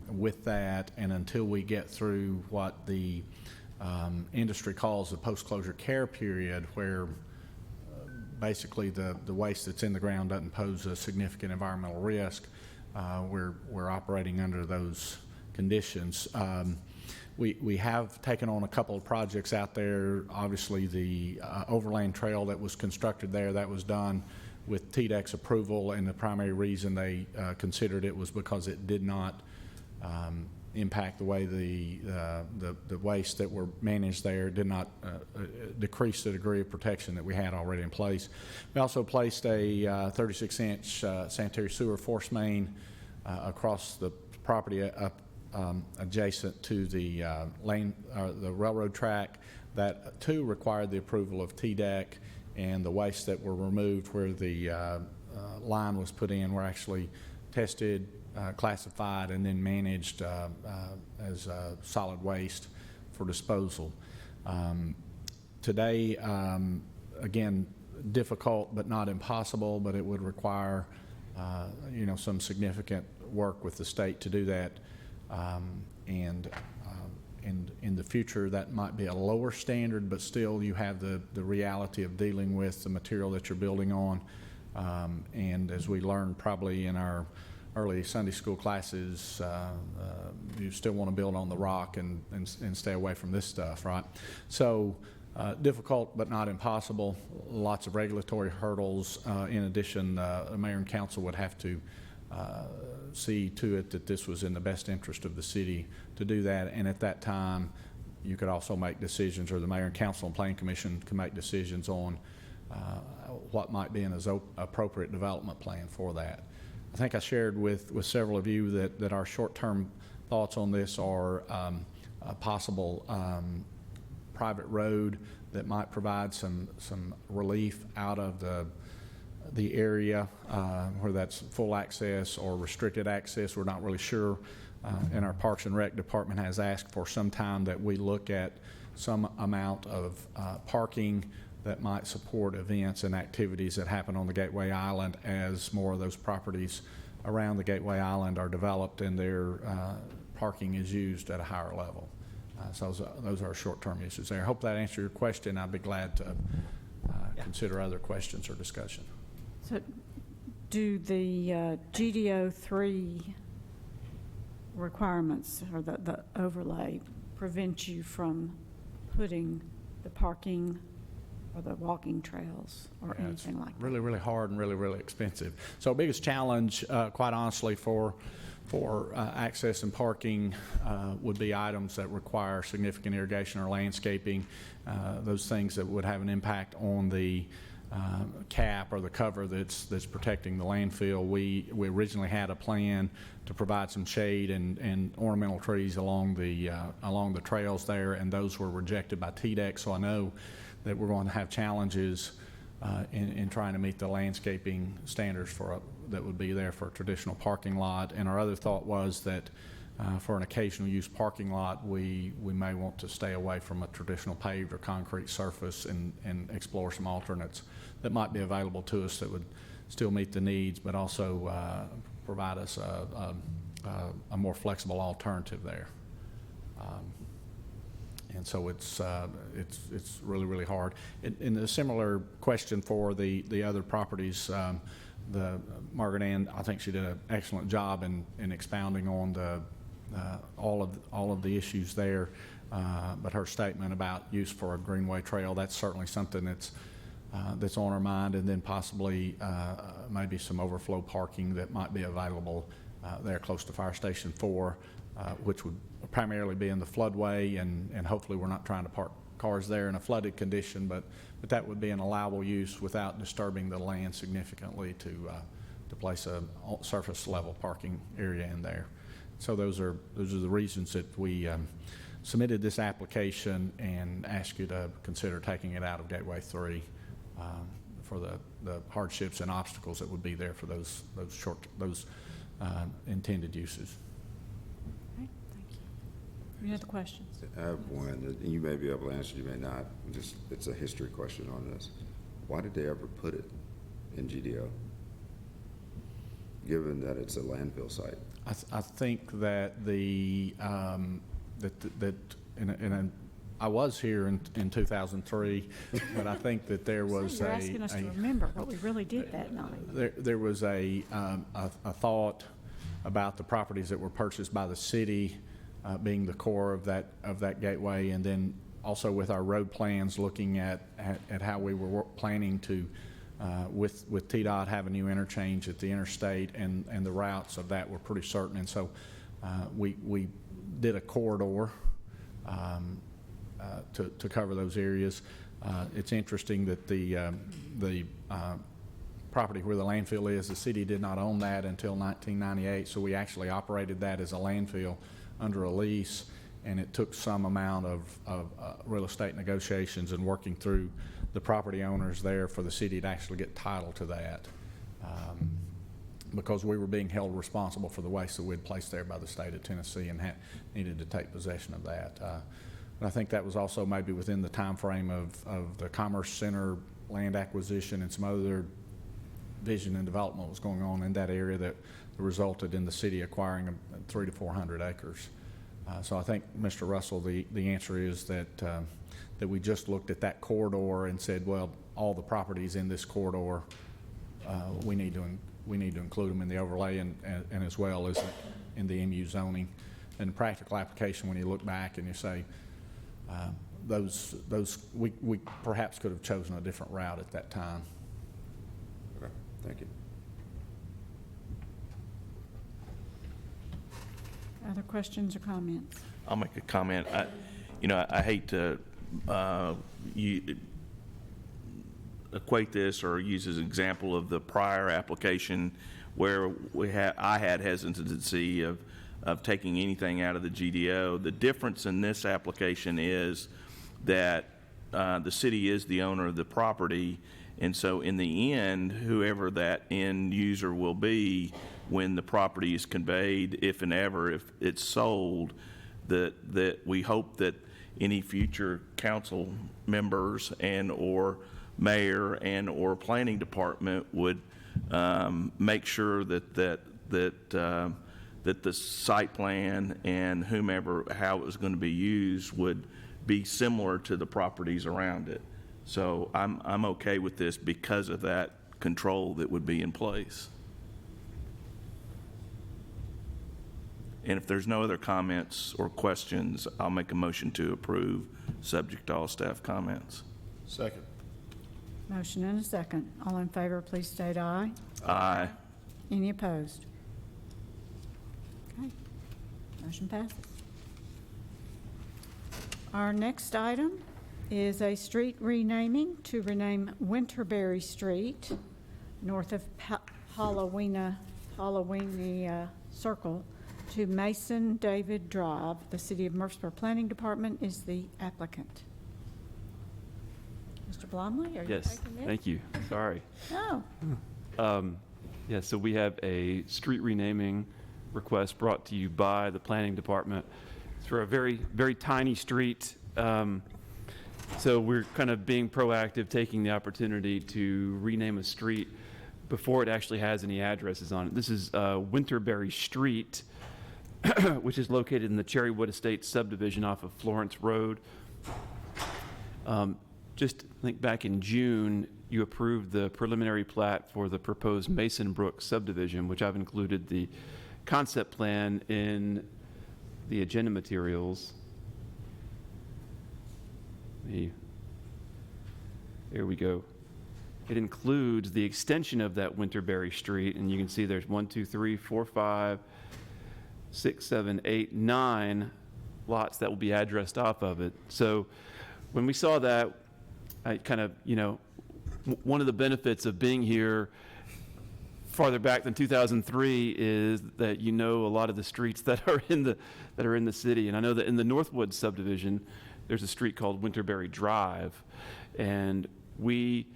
with that, and until we get through what the industry calls the post-closure care period, where basically the waste that's in the ground doesn't pose a significant environmental risk, we're operating under those conditions. We have taken on a couple of projects out there. Obviously, the Overland Trail that was constructed there, that was done with TDEC's approval, and the primary reason they considered it was because it did not impact the way the waste that were managed there, did not decrease the degree of protection that we had already in place. We also placed a 36-inch sanitary sewer force main across the property up adjacent to the the railroad track. That too required the approval of TDEC, and the waste that were removed where the line was put in were actually tested, classified, and then managed as solid waste for disposal. Today, again, difficult but not impossible, but it would require some significant work with the state to do that. And in the future, that might be a lower standard, but still you have the reality of dealing with the material that you're building on. And as we learned probably in our early Sunday school classes, you still want to build on the rock and stay away from this stuff, right? So difficult but not impossible. Lots of regulatory hurdles. In addition, the mayor and council would have to see to it that this was in the best interest of the city to do that. And at that time, you could also make decisions, or the mayor and council and planning commission can make decisions on what might be an appropriate development plan for that. I think I shared with several of you that our short-term thoughts on this are a possible private road that might provide some relief out of the area, where that's full access or restricted access. We're not really sure. And our Parks and Rec department has asked for some time that we look at some amount of parking that might support events and activities that happen on the Gateway Island as more of those properties around the Gateway Island are developed and their parking is used at a higher level. So those are short-term issues there. I hope that answered your question. I'd be glad to consider other questions or discussion. So do the GDO 3 requirements or the overlay prevent you from putting the parking or the walking trails or Yeah, it's anything like that? really, really hard and really, really expensive. So biggest challenge, quite honestly, for access and parking would be items that require significant irrigation or landscaping, those things that would have an impact on the cap or the cover that's protecting the landfill. We originally had a plan to provide some shade and ornamental trees along the trails there, and those were rejected by TDEC. So I know that we're going to have challenges in trying to meet the landscaping standards that would be there for a traditional parking lot. And our other thought was that for an occasional use parking lot, we may want to stay away from a traditional paved or concrete surface and explore some alternates that might be available to us that would still meet the needs, but also provide us a more flexible alternative there. And so it's really, really hard. In a similar question for the other properties, the Margaret Ann, I think she did an excellent job in expounding on all of the issues there. But her statement about use for a greenway trail, that's certainly something that's on our mind, and then possibly maybe some overflow parking that might be available there close to Fire Station 4, which would primarily be in the floodway, and hopefully we're not trying to park cars there in a flooded condition, but that would be an allowable use without disturbing the land significantly to place a surface level parking area in there. So those are the reasons that we submitted this application and ask you to consider taking it out of Gateway 3 for the hardships and obstacles that would be there for those intended uses. Okay, thank you. Any other questions? I have one, and you may be able to answer, you may not. It's a history question on this. Why did they ever put it in GDO, given that it's a landfill site? I think that I was here in 2003, but I think that there was You're asking us to remember what we really did that night. There was a thought about the properties that were purchased by the city being the core of that gateway, and then also with our road plans, looking at how we were planning to with TDOT have a new interchange at the interstate, and the routes of that were pretty certain, and so we did a corridor to cover those areas. It's interesting that the property where the landfill is, the city did not own that until 1998, so we actually operated that as a landfill under a lease, and it took some amount of real estate negotiations and working through the property owners there for the city to actually get title to that, because we were being held responsible for the waste that we'd placed there by the state of Tennessee and needed to take possession of that. And I think that was also maybe within the time frame of the Commerce Center land acquisition and some other vision and development was going on in that area that resulted in the city acquiring 300 to 400 acres. So I think, Mr. Russell, the answer is that we just looked at that corridor and said, well, all the properties in this corridor, we need to include them in the overlay and as well as in the MU zoning. And practical application, when you look back and you say, we perhaps could have chosen a different route at that time. Okay, thank you. Other questions or comments? I'll make a comment. I hate to equate this or use as an example of the prior application where I had hesitancy of taking anything out of the GDO. The difference in this application is that the city is the owner of the property, and so in the end, whoever that end user will be when the property is conveyed, if and ever, if it's sold, that we hope that any future council members and or mayor and or planning department would make sure that the site plan and whomever, how it was going to be used would be similar to the properties around it. So I'm okay with this because of that control that would be in place. And if there's no other comments or questions, I'll make a motion to approve, subject to all staff comments. Second. Motion and a second. All in favor, please state aye. Aye. Any opposed? Okay, motion passes. Our next item is a street renaming to rename Winterberry Street, north of Halloweeny Circle, to Mason David Drive. The City of Murfreesboro Planning Department is the applicant. Mr. Blomley, are you Yes, taking it? thank you. Sorry. No. Yeah, so we have a street renaming request brought to you by the Planning Department. It's for a very, very tiny street. So we're kind of being proactive, taking the opportunity to rename a street before it actually has any addresses on it. This is Winterberry Street, which is located in the Cherrywood Estates subdivision off of Florence Road. Just I think back in June, you approved the preliminary plat for the proposed Brook subdivision, which I've included the concept plan in the agenda materials. Here we go. It includes the extension of that Winterberry Street, and you can see there's 1, 2, 3, 4, 5, 6, 7, 8, 9 lots that will be addressed off of it. So when we saw that, I kind of, one of the benefits of being here farther back than 2003 is that a lot of the streets that are in the city. And I know that in the Northwood subdivision, there's a street called Winterberry Drive, and we,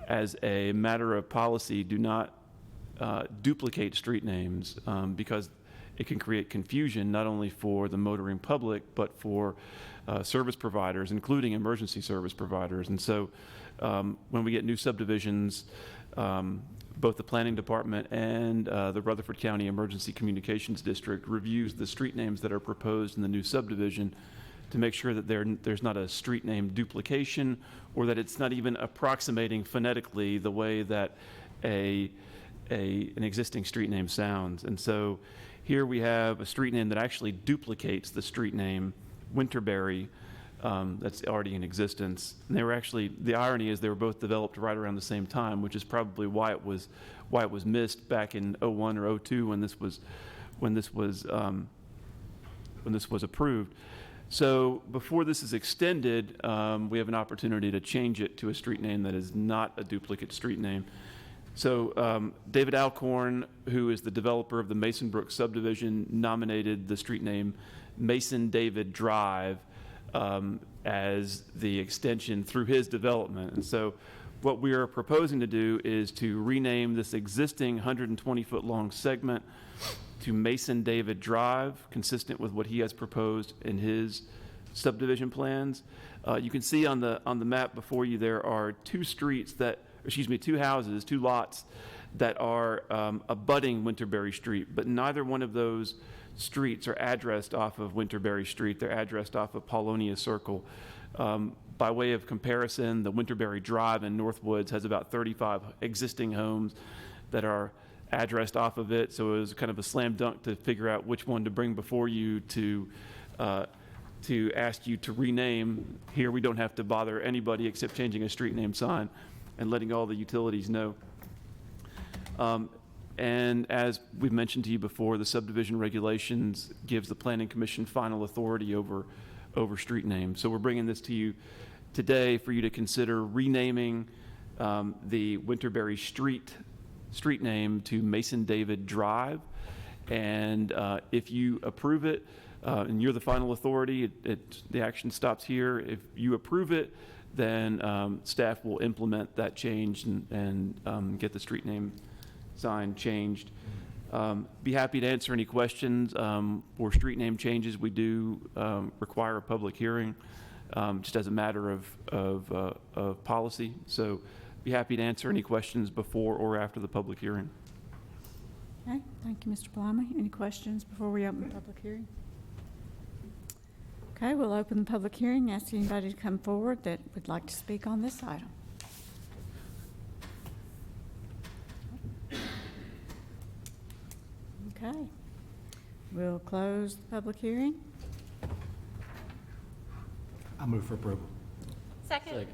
as a matter of policy, do not duplicate street names because it can create confusion not only for the motoring public but for service providers, including emergency service providers. And so when we get new subdivisions, both the Planning Department and the Rutherford County Emergency Communications District reviews the street names that are proposed in the new subdivision to make sure that there's not a street name duplication or that it's not even approximating phonetically the way that an existing street name sounds. And so here we have a street name that actually duplicates the street name Winterberry that's already in existence. And they were actually, the irony is they were both developed right around the same time, which is probably why it was missed back in 01 or 02 when this was approved. So before this is extended, we have an opportunity to change it to a street name that is not a duplicate street name. So David Alcorn, who is the developer of the Brook subdivision, nominated the street name Mason David Drive as the extension through his development. And so what we are proposing to do is to rename this existing 120-foot long segment to Mason David Drive, consistent with what he has proposed in his subdivision plans. You can see on the map before you there are two houses, two lots that are abutting Winterberry Street, but neither one of those streets are addressed off of Winterberry Street. They're addressed off of Paulonia Circle. By way of comparison, the Winterberry Drive in Northwoods has about 35 existing homes that are addressed off of it, so it was kind of a slam dunk to figure out which one to bring before you to ask you to rename. Here we don't have to bother anybody except changing a street name sign and letting all the utilities know. And as we've mentioned to you before, the subdivision regulations gives the Planning Commission final authority over street names. So we're bringing this to you today for you to consider renaming the Winterberry Street name to Mason David Drive. And if you approve it, and you're the final authority, the action stops here. If you approve it, then staff will implement that change and get the street name sign changed. Be happy to answer any questions. For street name changes, we do require a public hearing, just as a matter of policy. So be happy to answer any questions before or after the public hearing. Okay, thank you, Mr. Blomley. Any questions before we open the public hearing? Okay, we'll open the public hearing. Ask anybody to come forward that would like to speak on this item. Okay. We'll close the public hearing. I move for approval. Second.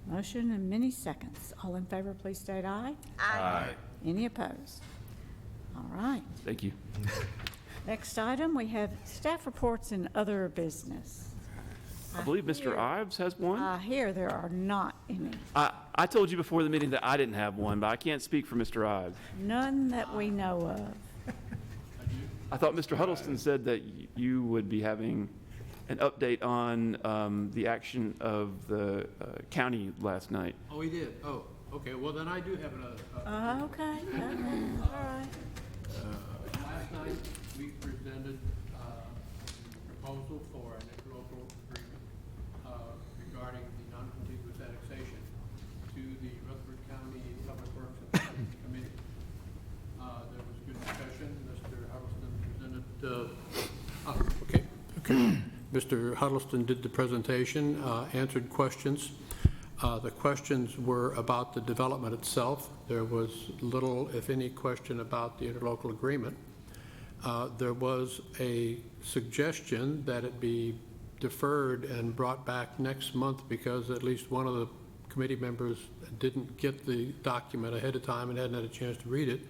Motion and many seconds. All in favor, please state aye. Aye. Any opposed? All right. Thank you. Next item, we have staff reports and other business. I believe Mr. Ives has one. I hear there are not any. I told you before the meeting that I didn't have one, but I can't speak for Mr. Ives. None that we know of. I thought Mr. Huddleston said that you would be having an update on the action of the county last night. Oh, he did? Oh, okay, well, then I do have Okay, all right. last night, we presented a proposal for an interlocal agreement regarding the non-contiguous annexation to the Rutherford County Public Works and Finance Committee. There was good discussion. Mr. Huddleston presented, Mr. Huddleston did the presentation, answered questions. The questions were about the development itself. There was little, if any, question about the interlocal agreement. There was a suggestion that it be deferred and brought back next month because at least one of the committee members didn't get the document ahead of time and hadn't had a chance to read it.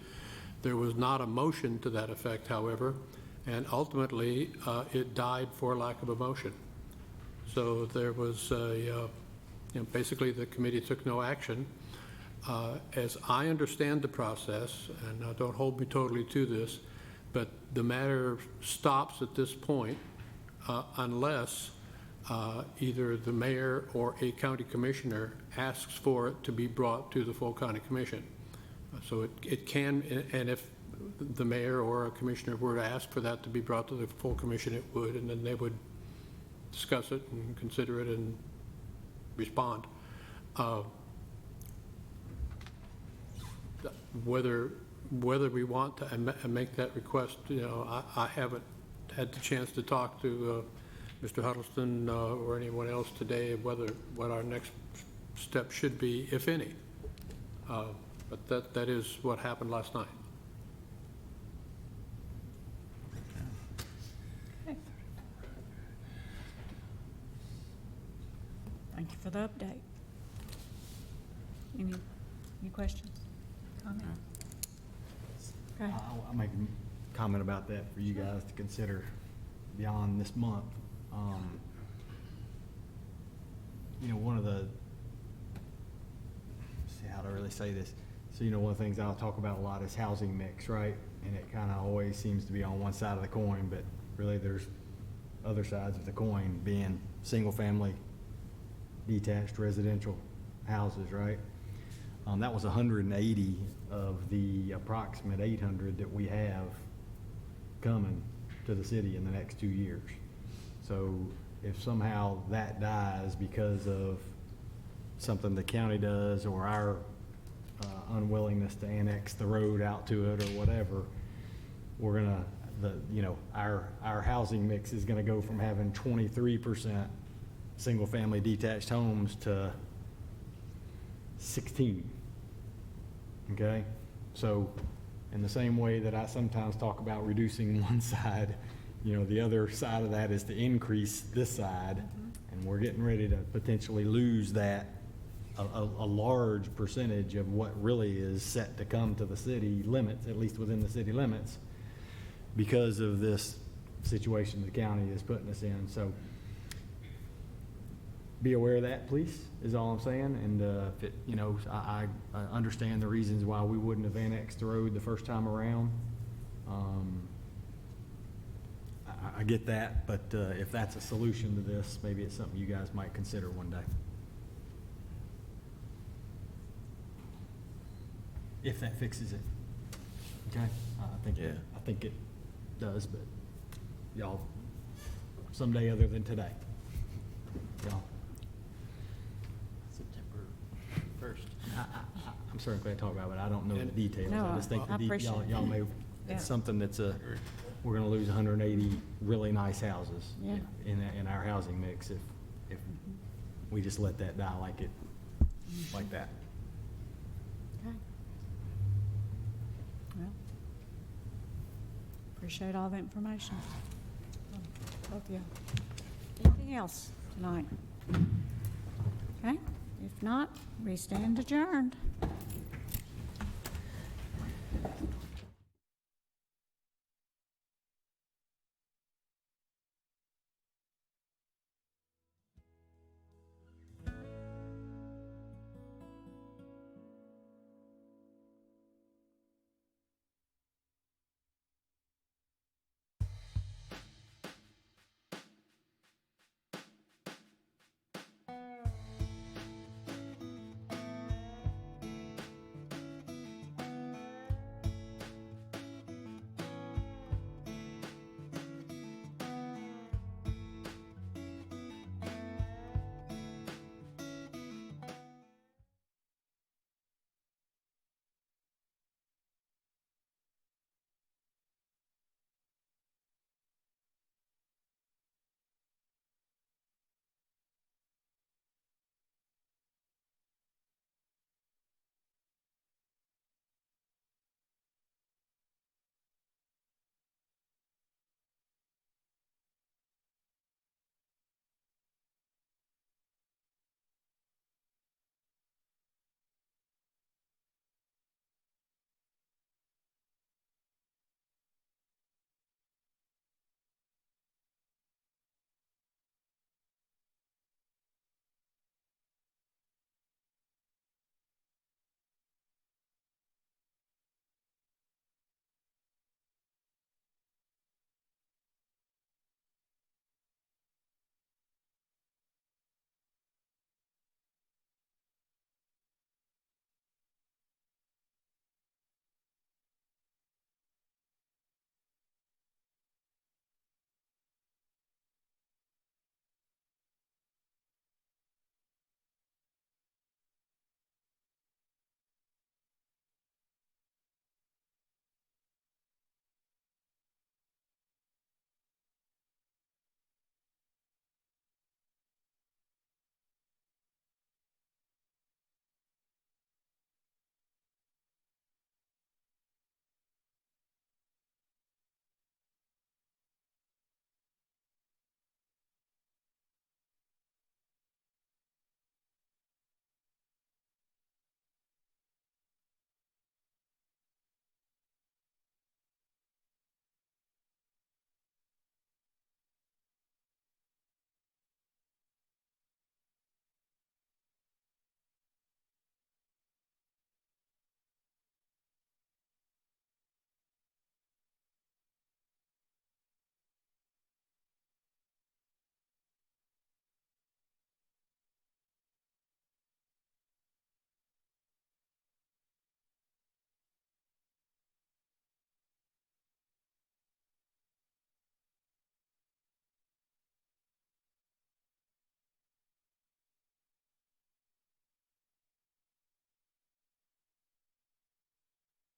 There was not a motion to that effect, however, and ultimately it died for lack of a motion. So there was basically the committee took no action. As I understand the process, and don't hold me totally to this, but the matter stops at this point unless either the mayor or a county commissioner asks for it to be brought to the full county commission. So it can, and if the mayor or a commissioner were to ask for that to be brought to the full commission, it would, and then they would discuss it and consider it and respond. Whether we want to make that request, I haven't had the chance to talk to Mr. Huddleston or anyone else today what our next step should be, if any. But that is what happened last night. Thank you for the update. Any questions? Comments? Okay. I'll make a comment about that for you guys to consider beyond this month. One of the, see how to really say this. So, one of the things I'll talk about a lot is housing mix, right? And it kind of always seems to be on one side of the coin, but really there's other sides of the coin being single family, detached residential houses, right? That was 180 of the approximate 800 that we have coming to the city in the next 2 years. So if somehow that dies because of something the county does or our unwillingness to annex the road out to it or whatever, we're gonna, our housing mix is gonna go from having 23% single-family detached homes to 16. Okay? So in the same way that I sometimes talk about reducing one side, the other side of that is to increase this side, and we're getting ready to potentially lose that, a large percentage of what really is set to come to the city limits, at least within the city limits, because of this situation the county is putting us in. So be aware of that, please, is all I'm saying. And if it, I understand the reasons why we wouldn't have annexed the road the first time around. I get that, but if that's a solution to this, maybe it's something you guys might consider one day. If that fixes it. Okay? I think it does, but y'all, someday other than today. Y'all. September 1st. I'm certainly glad to talk about it, but I don't know the details. No, I just think I appreciate y'all may, Yeah. it's something that's we're gonna lose 180 really nice houses Yeah. in our housing mix if we just let that die like that. Okay. Well, Appreciate all the information. Both of you. Anything else tonight? Okay, if not, we stand adjourned.